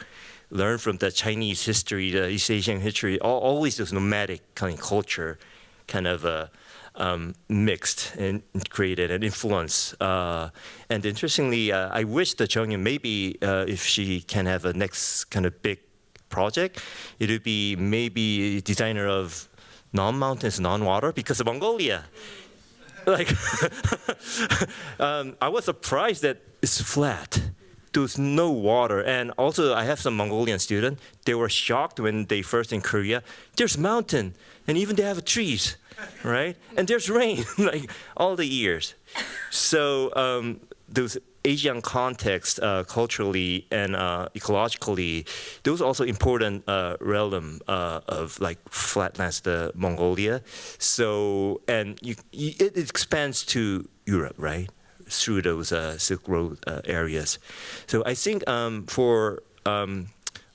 Speaker 4: learn from the Chinese history, the East Asian history, always this nomadic kind of culture, kind of mixed and created and influenced. And interestingly, I wish that Jung-Yoon maybe if she can have a next kind of big project, it would be maybe designer of non-mountains, non-water, because of Mongolia. Like, I was surprised that it's flat. There's no water. And also, I have some Mongolian students. They were shocked when they first in Korea. There's mountain, and even they have trees, right? And there's rain, like all the years. So those Asian context, culturally and ecologically, those also important realm of like flatlands, the Mongolia. So and it expands to Europe, right, through those Silk Road areas. So I think for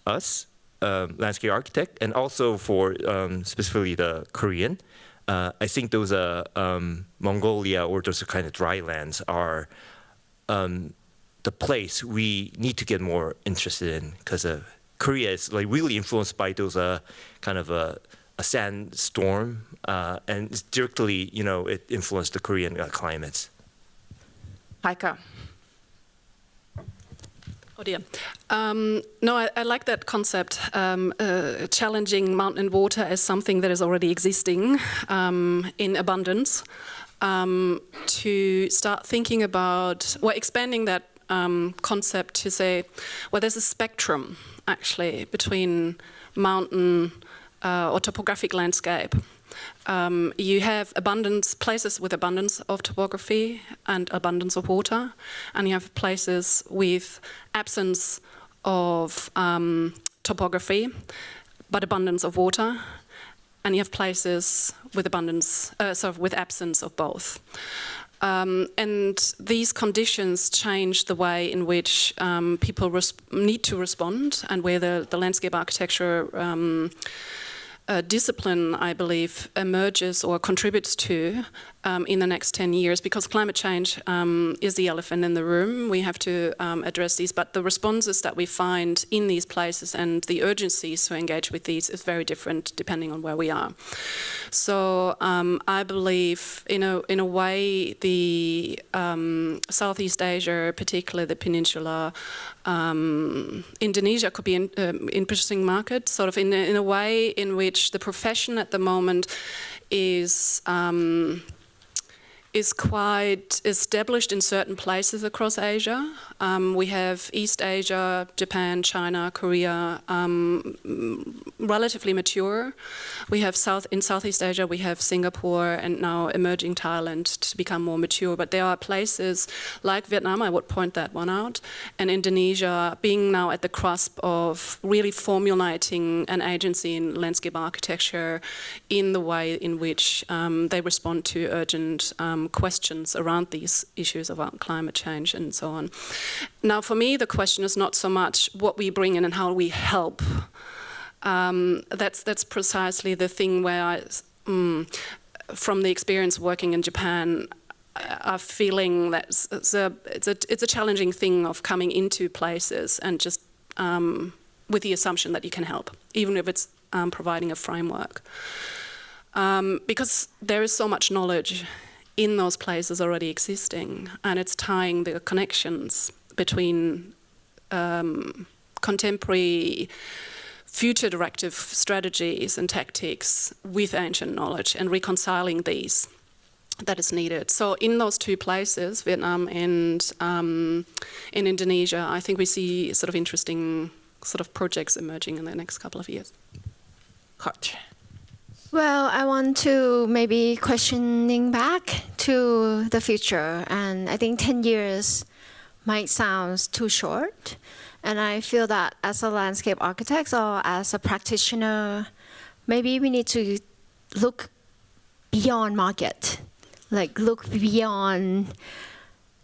Speaker 4: us, landscape architect, and also for specifically the Korean, I think those Mongolia or those kind of dry lands are the place we need to get more interested in, because Korea is like really influenced by those kind of a sandstorm, and it's directly, it influenced the Korean climates.
Speaker 2: Heike.
Speaker 3: Oh dear. No, I like that concept, challenging mountain and water as something that is already existing in abundance. To start thinking about, expanding that concept to say, well, there's a spectrum actually between mountain or topographic landscape. You have places with abundance of topography and abundance of water, and you have places with absence of topography but abundance of water. And you have places with with absence of both. And these conditions change the way in which people need to respond, and where the landscape architecture discipline, I believe, emerges or contributes to in the next 10 years, because climate change is the elephant in the room. We have to address these, but the responses that we find in these places and the urgencies to engage with these is very different depending on where we are. So I believe, in a way, the Southeast Asia, particularly the peninsula, Indonesia could be an interesting market, sort of in a way in which the profession at the moment is quite established in certain places across Asia. We have East Asia, Japan, China, Korea, relatively mature. We have in Southeast Asia, we have Singapore and now emerging Thailand to become more mature. But there are places like Vietnam, I would point that one out, and Indonesia being now at the cusp of really formulating an agency in landscape architecture in the way in which they respond to urgent questions around these issues about climate change and so on. Now, for me, the question is not so much what we bring in and how we help. That's precisely the thing where from the experience working in Japan, I'm feeling that it's a challenging thing of coming into places and just with the assumption that you can help, even if it's providing a framework. Because there is so much knowledge in those places already existing, and it's tying the connections between contemporary future directive strategies and tactics with ancient knowledge and reconciling these that is needed. So in those two places, Vietnam and in Indonesia, I think we see sort of interesting sort of projects emerging in the next couple of years.
Speaker 2: Kotch.
Speaker 5: Well, I want to maybe questioning back to the future, and I think 10 years might sound too short. And I feel that as a landscape architect or as a practitioner, maybe we need to look beyond market, like look beyond,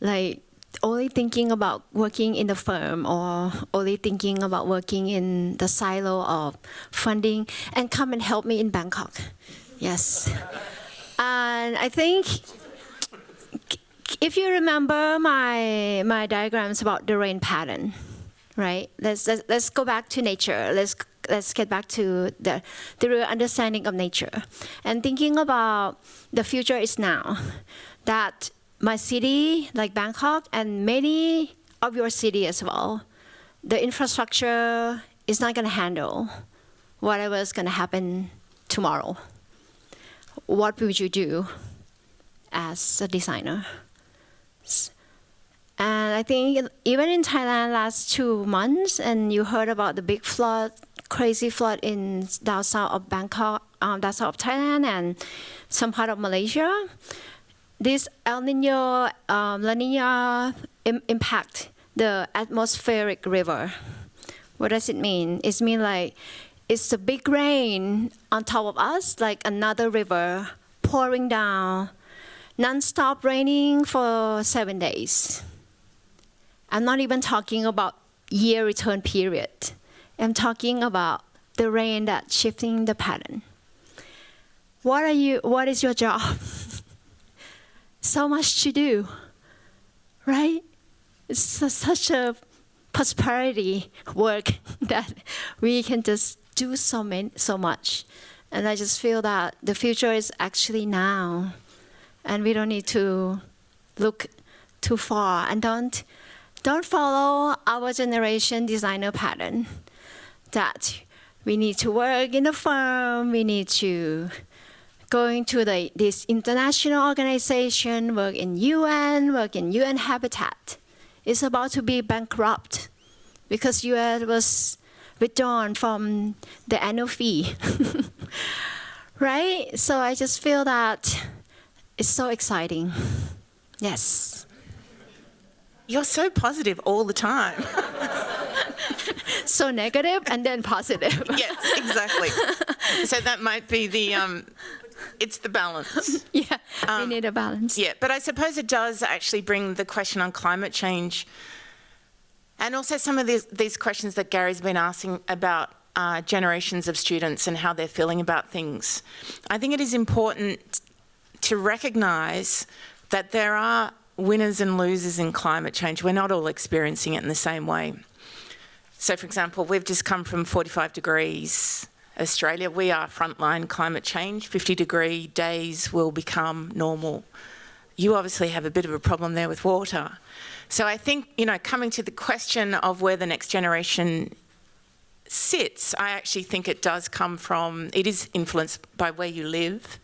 Speaker 5: like only thinking about working in the firm or only thinking about working in the silo of funding, and come and help me in Bangkok. Yes. And I think if you remember my diagrams about the rain pattern, right? Let's go back to nature. Let's get back to the real understanding of nature. And thinking about the future is now. That my city, like Bangkok, and many of your city as well, the infrastructure is not going to handle whatever is going to happen tomorrow. What would you do as a designer? And I think even in Thailand last 2 months, and you heard about the big flood, crazy flood in down south of Bangkok, down south of Thailand, and some part of Malaysia. This El Nino, La Nina impact the atmospheric river. What does it mean? It means like it's a big rain on top of us, like another river pouring down, non-stop raining for 7 days. I'm not even talking about year return period. I'm talking about the rain that's shifting the pattern. What is your job? So much to do, right? It's such a prosperity work that we can just do so much. And I just feel that the future is actually now. And we don't need to look too far. And don't follow our generation designer pattern that we need to work in a firm, we need to go into this international organization, work in UN Habitat. It's about to be bankrupt because UN was withdrawn from the annual fee, right? So I just feel that it's so exciting. Yes.
Speaker 2: You're so positive all the time.
Speaker 5: So negative and then positive.
Speaker 2: Yes, exactly. So that might be the, it's the balance.
Speaker 5: Yeah, we need a balance.
Speaker 2: Yeah, but I suppose it does actually bring the question on climate change, and also some of these questions that Gary's been asking about generations of students and how they're feeling about things. I think it is important to recognise that there are winners and losers in climate change. We're not all experiencing it in the same way. So, for example, we've just come from 45 degrees Australia, we are frontline climate change. 50-degree days will become normal. You obviously have a bit of a problem there with water. So I think, coming to the question of where the next generation sits, I actually think it does come from, it is influenced by where you live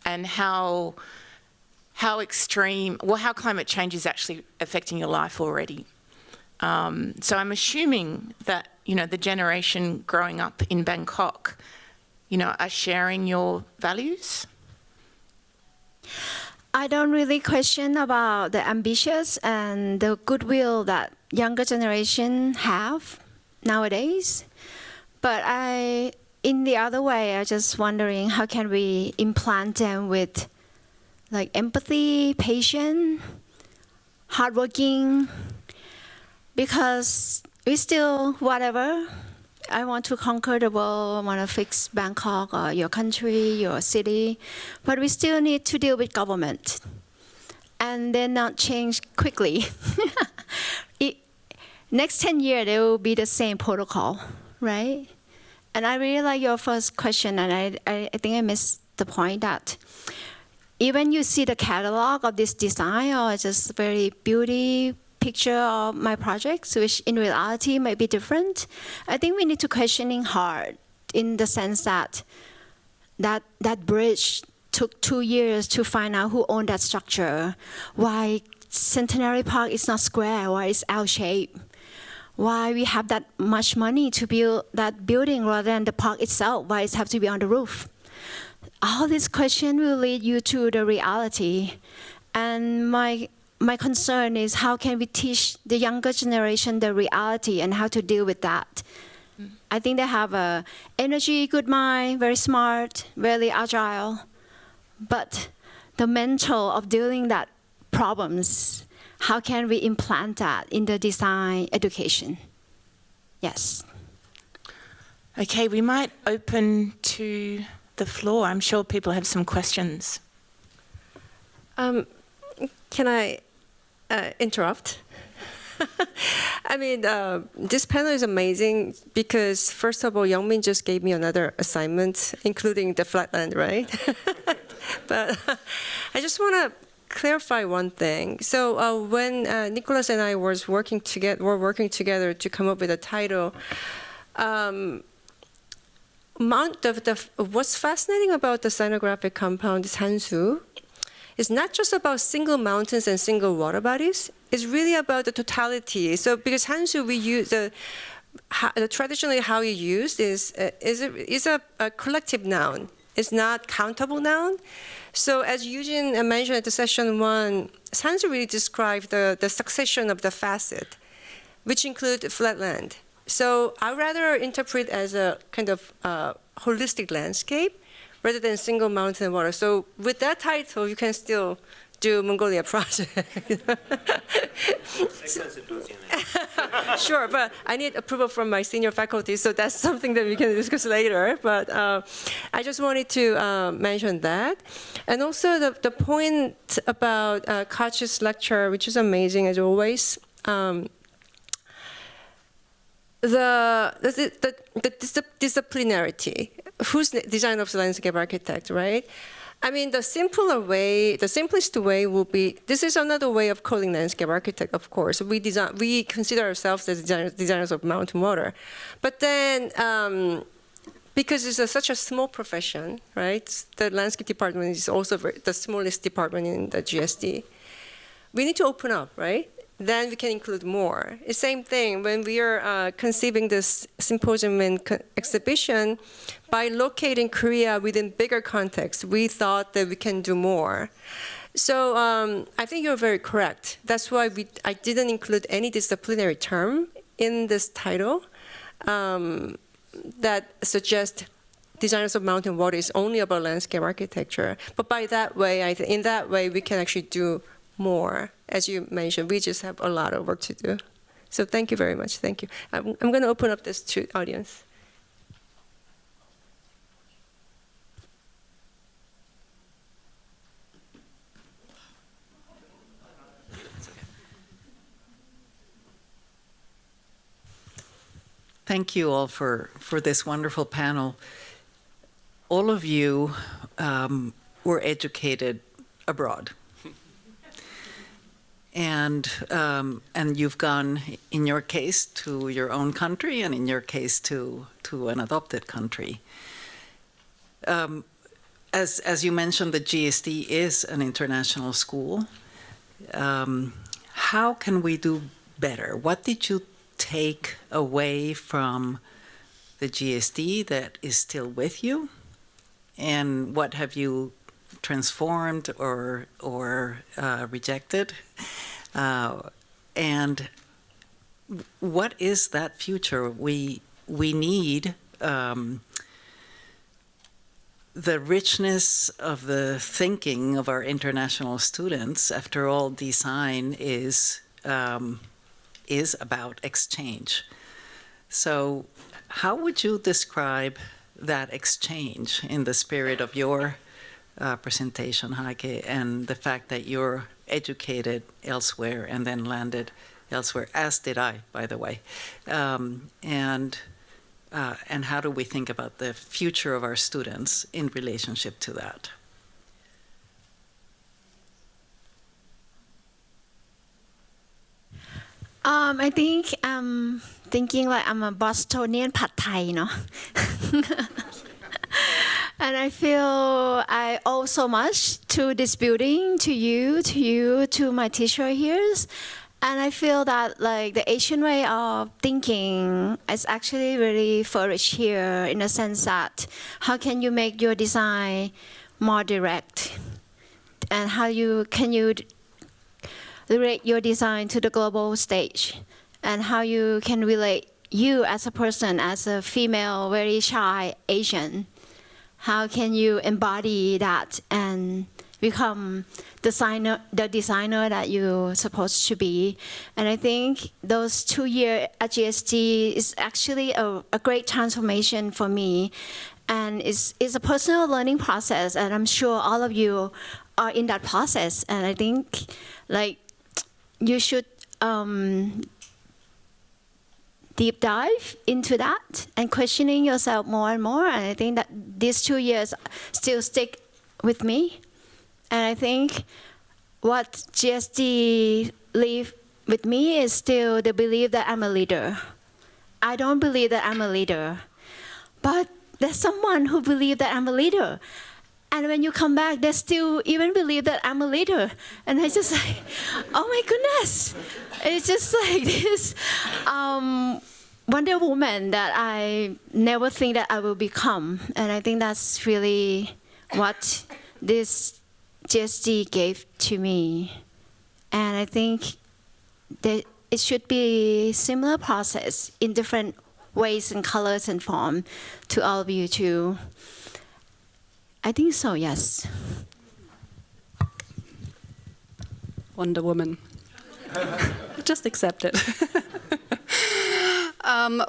Speaker 2: and how extreme, how climate change is actually affecting your life already. So I'm assuming that, the generation growing up in Bangkok, are sharing your values?
Speaker 5: I don't really question about the ambitious and the goodwill that younger generation have nowadays. But in the other way, I just wondering how can we implant them with like empathy, patience, hardworking, because we still, whatever, I want to conquer the world, I want to fix Bangkok or your country, your city, but we still need to deal with government. And they're not change quickly. Next 10 years, there will be the same protocol, right? And I really like your first question, and I think I missed the point that even you see the catalog of this design or just very beauty picture of my projects, which in reality might be different, I think we need to questioning hard in the sense that that bridge took 2 years to find out who owned that structure, why Centenary Park is not square, why it's L-shaped, why we have that much money to build that building rather than the park itself, why it has to be on the roof. All these questions will lead you to the reality. And my concern is how can we teach the younger generation the reality and how to deal with that. I think they have a energy, good mind, very smart, very agile, but the mental of dealing that problems, how can we implant that in the design education? Yes.
Speaker 2: Okay, we might open to the floor. I'm sure people have some questions.
Speaker 6: Can I interrupt? I mean, this panel is amazing because, first of all, Youngmin just gave me another assignment, including the flatland, right? But I just want to clarify one thing. So when Nicholas and I were working together to come up with a title, what's fascinating about the sinographic compound is sansu. It's not just about single mountains and single water bodies. It's really about the totality. So because sansu, we use traditionally how you use is a collective noun. It's not countable noun. So as Eugene mentioned at the session 1, sansu really describes the succession of the facet, which include flatland. So I rather interpret as a kind of holistic landscape rather than single mountain and water. So with that title, you can still do Mongolia project. Sure, but I need approval from my senior faculty, so that's something that we can discuss later. But I just wanted to mention that. And also the point about Kotch's lecture, which is amazing as always. The disciplinarity. Who's the design of the landscape architect, right? I mean, the simplest way will be, this is another way of calling landscape architect, of course. We consider ourselves as designers of mountain water. But then, because it's such a small profession, right? The landscape department is also the smallest department in the GSD. We need to open up, right? Then we can include more. The same thing when we are conceiving this symposium and exhibition, by locating Korea within bigger context, we thought that we can do more. So I think you're very correct. That's why I didn't include any disciplinary term in this title that suggests designers of mountain water is only about landscape architecture. But by that way, in that way, we can actually do more. As you mentioned, we just have a lot of work to do. So thank you very much. Thank you. I'm going to open up this to audience.
Speaker 7: Thank you all for this wonderful panel. all of you were educated abroad. And you've gone, in your case, to your own country, and in your case, to an adopted country. As you mentioned, the GSD is an international school. How can we do better? What did you take away from the GSD that is still with you? And what have you transformed or rejected? And what is that future? We need the richness of the thinking of our international students. After all, design is about exchange. So how would you describe that exchange in the spirit of your presentation, Heike, and the fact that you're educated elsewhere and then landed elsewhere, as did I, by the way. And how do we think about the future of our students in relationship to that?
Speaker 5: I think I'm thinking like I'm a Bostonian pad Thai, you know. And I feel I owe so much to this building, to you, to my teacher here. And I feel that like the Asian way of thinking is actually really flourished here, in the sense that how can you make your design more direct, and how can you relate your design to the global stage, and how you can relate you as a person, as a female, very shy Asian. How can you embody that and become the designer that you're supposed to be? And I think those 2 years at GSD is actually a great transformation for me. And it's a personal learning process, and I'm sure all of you are in that process. And I think like you should deep dive into that and questioning yourself more and more. And I think that these 2 years still stick with me. And I think what GSD leave with me is still the belief that I'm a leader. I don't believe that I'm a leader, but there's someone who believes that I'm a leader. And when you come back, they still even believe that I'm a leader. And I just like, oh my goodness. It's just like this Wonder Woman that I never think that I will become. And I think that's really what this GSD gave to me. And I think that it should be similar process in different ways and colors and form to all of you too. I think so, yes.
Speaker 3: Wonder Woman. Just accept it.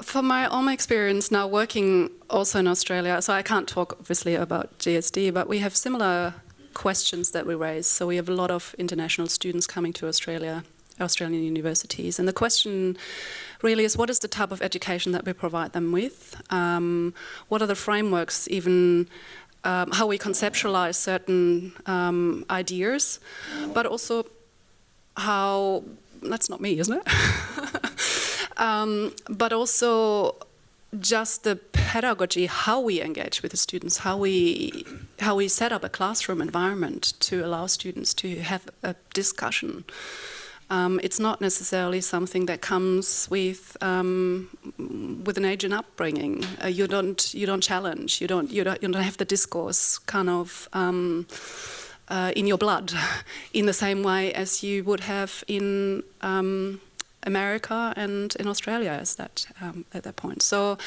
Speaker 3: From my own experience now working also in Australia, so I can't talk obviously about GSD, but we have similar questions that we raise. So we have a lot of international students coming to Australia, Australian universities, and the question really is, what is the type of education that we provide them with? What are the frameworks, even how we conceptualize certain ideas, but also how, that's not me, isn't it? But also just the pedagogy, how we engage with the students, how we set up a classroom environment to allow students to have a discussion. It's not necessarily something that comes with an Asian upbringing. You don't challenge. You don't have the discourse kind of in your blood, in the same way as you would have in America and in Australia at that point. So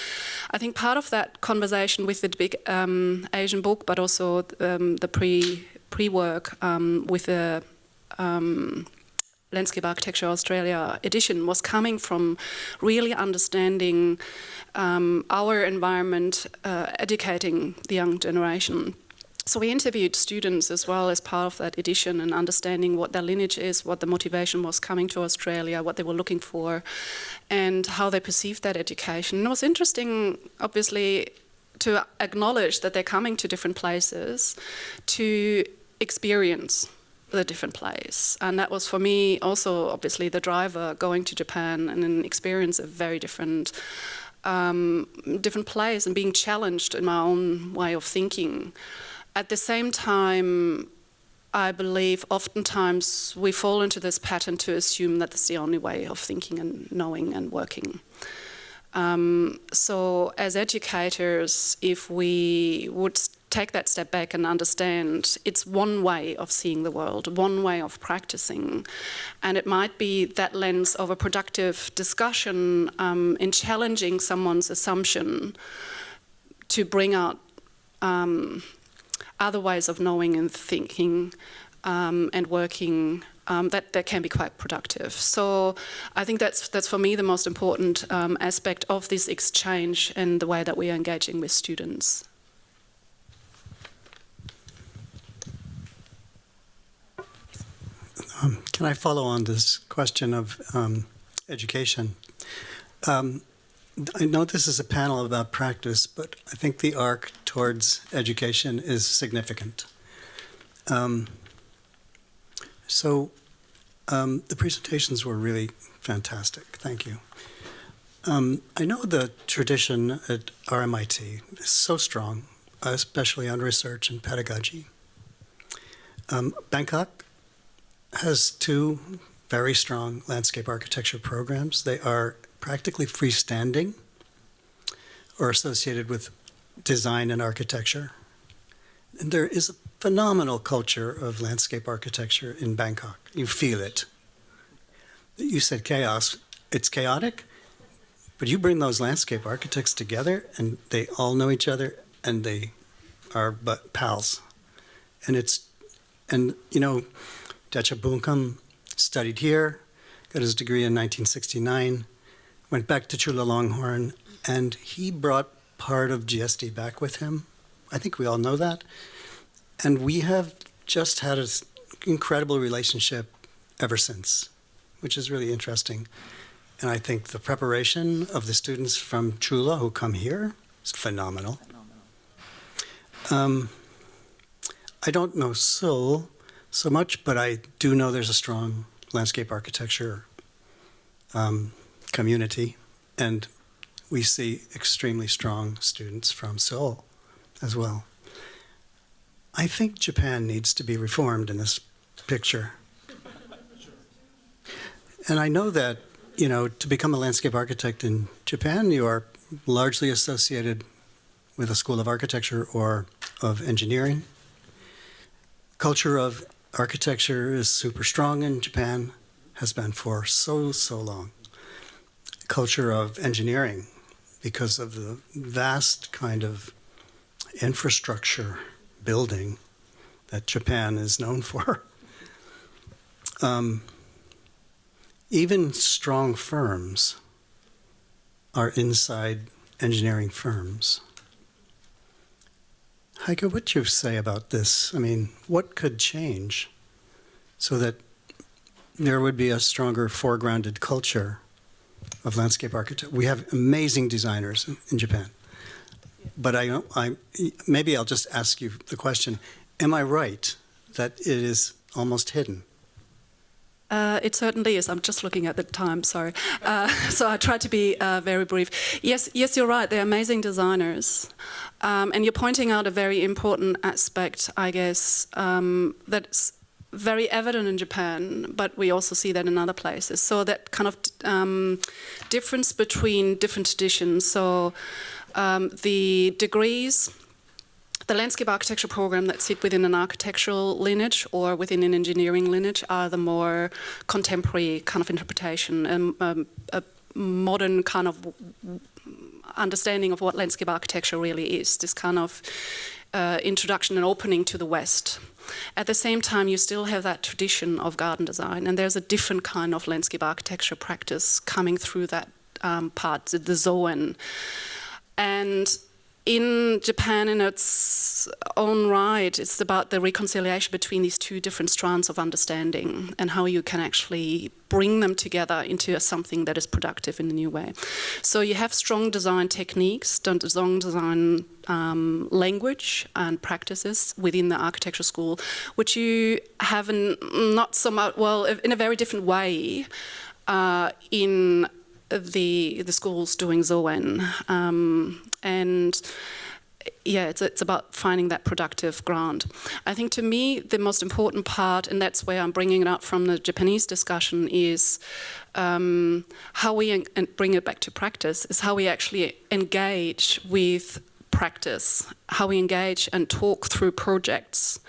Speaker 3: I think part of that conversation with the big Asian book, but also the pre-work with the Landscape Architecture Australia edition was coming from really understanding our environment, educating the young generation. So we interviewed students as well as part of that edition and understanding what their lineage is, what the motivation was coming to Australia, what they were looking for, and how they perceived that education. And it was interesting, obviously, to acknowledge that they're coming to different places to experience the different place. And that was for me also obviously the driver, going to Japan and then experience a very different place and being challenged in my own way of thinking. At the same time, I believe oftentimes we fall into this pattern to assume that it's the only way of thinking and knowing and working. So as educators, if we would take that step back and understand it's one way of seeing the world, one way of practicing, and it might be that lens of a productive discussion in challenging someone's assumption to bring out other ways of knowing and thinking and working, that can be quite productive. So I think that's for me the most important aspect of this exchange and the way that we are engaging with students.
Speaker 8: Can I follow on this question of education? I know this is a panel about practice, but I think the arc towards education is significant. The presentations were really fantastic. Thank you. I know the tradition at RMIT is so strong, especially on research and pedagogy. Bangkok has 2 very strong landscape architecture programs. They are practically freestanding or associated with design and architecture. And there is a phenomenal culture of landscape architecture in Bangkok. You feel it. You said chaos. It's chaotic, but you bring those landscape architects together and they all know each other and they are but pals. And you know, Kotchakorn studied here, got his degree in 1969, went back to Chulalongkorn, and he brought part of GSD back with him. I think we all know that. And we have just had an incredible relationship ever since, which is really interesting. And I think the preparation of the students from Chula who come here is phenomenal. I don't know Seoul so much, but I do know there's a strong landscape architecture community, and we see extremely strong students from Seoul as well. I think Japan needs to be reformed in this picture. And I know that, you know, to become a landscape architect in Japan, you are largely associated with a school of architecture or of engineering. Culture of architecture is super strong in Japan, has been for so long. Culture of engineering, because of the vast kind of infrastructure building that Japan is known for. Even strong firms are inside engineering firms. Heike, what do you say about this? I mean, what could change so that there would be a stronger foregrounded culture of landscape architecture? We have amazing designers in Japan. But maybe I'll just ask you the question, am I right that it is almost hidden?
Speaker 3: It certainly is. I'm just looking at the time, sorry. So I try to be very brief. Yes, you're right. They're amazing designers. And you're pointing out a very important aspect, I guess, that's very evident in Japan, but we also see that in other places. So that kind of difference between different traditions. So the degrees, the landscape architecture program that sit within an architectural lineage or within an engineering lineage are the more contemporary kind of interpretation, a modern kind of understanding of what landscape architecture really is, this kind of introduction and opening to the West. At the same time, you still have that tradition of garden design, and there's a different kind of landscape architecture practice coming through that part, the Zoan. And in Japan, in its own right, it's about the reconciliation between these two different strands of understanding and how you can actually bring them together into something that is productive in a new way. So you have strong design techniques, strong design language and practices within the architecture school, which you have not so much, well, in a very different way in the schools doing Zoen. And yeah, it's about finding that productive ground. I think to me, the most important part, and that's where I'm bringing it up from the Japanese discussion, is how we bring it back to practice, is how we actually engage with practice, how we engage and talk through projects.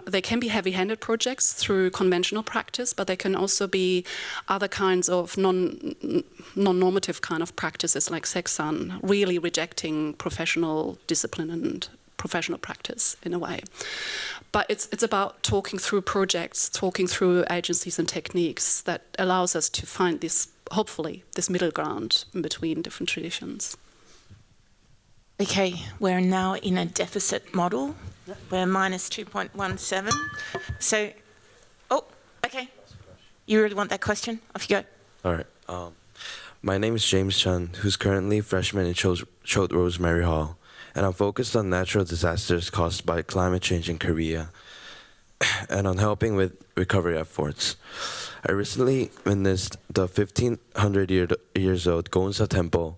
Speaker 3: They can be heavy-handed projects through conventional practice, but they can also be other kinds of non-normative kind of practices like seksan, really rejecting professional discipline and professional practice in a way. But it's about talking through projects, talking through agencies and techniques that allows us to find this, hopefully, this middle ground in between different traditions.
Speaker 2: Okay, we're now in a deficit model. We're minus 2.17. So, oh, okay. You really want that question? Off you go.
Speaker 9: All right. My name is James Chun, who's currently freshman in Choate Rosemary Hall, and I'm focused on natural disasters caused by climate change in Korea and on helping with recovery efforts. I recently witnessed the 1,500 years old Gonsa Temple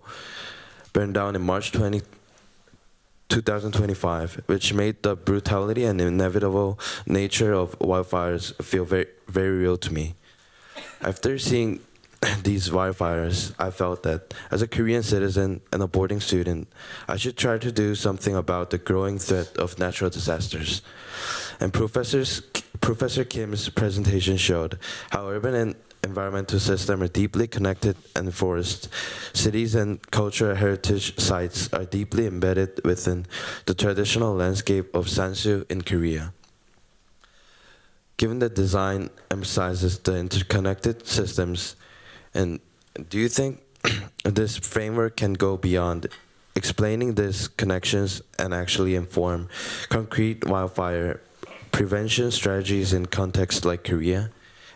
Speaker 9: burned down in March 2025, which made the brutality and inevitable nature of wildfires feel very, very real to me. After seeing these wildfires, I felt that as a Korean citizen and a boarding student, I should try to do something about the growing threat of natural disasters. And Professor Kim's presentation showed how urban and environmental systems are deeply connected and forests, cities and cultural heritage sites are deeply embedded within the traditional landscape of sansu in Korea. Given that design emphasizes the interconnected systems, and do you think this framework can go beyond explaining these connections and actually inform concrete wildfire prevention strategies in contexts like Korea?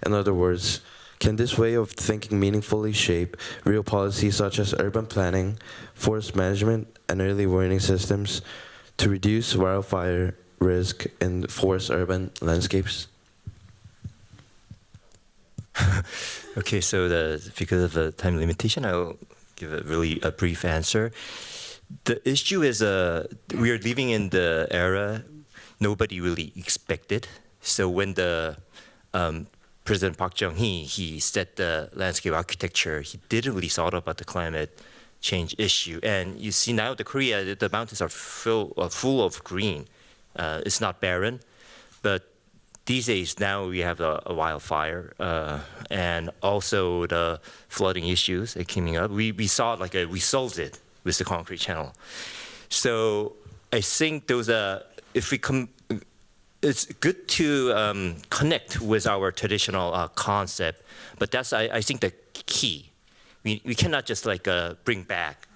Speaker 9: In other words, can this way of thinking meaningfully shape real policies such as urban planning, forest management, and early warning systems to reduce wildfire risk in forest-urban landscapes?
Speaker 4: Okay, so because of the time limitation, I'll give a brief answer. The issue is we are living in the era nobody really expected. So when the President Park Chung-hee, he set the landscape architecture, he didn't really thought about the climate change issue. And you see now the Korea, the mountains are full of green. It's not barren, but these days now we have a wildfire and also the flooding issues that coming up. We saw it we solved it with the concrete channel. So I think those if we it's good to connect with our traditional concept, but that's I think the key. We cannot just bring back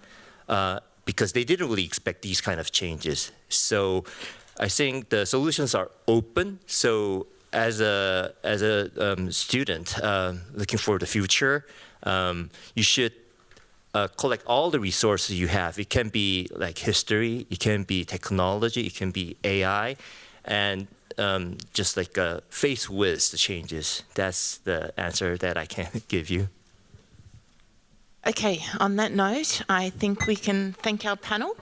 Speaker 4: because they didn't really expect these kind of changes. So I think the solutions are open. So as a student looking for the future, you should collect all the resources you have. It can be like history, it can be technology, it can be AI, and just face with the changes. That's the answer that I can give you.
Speaker 2: Okay, on that note, I think we can thank our panel.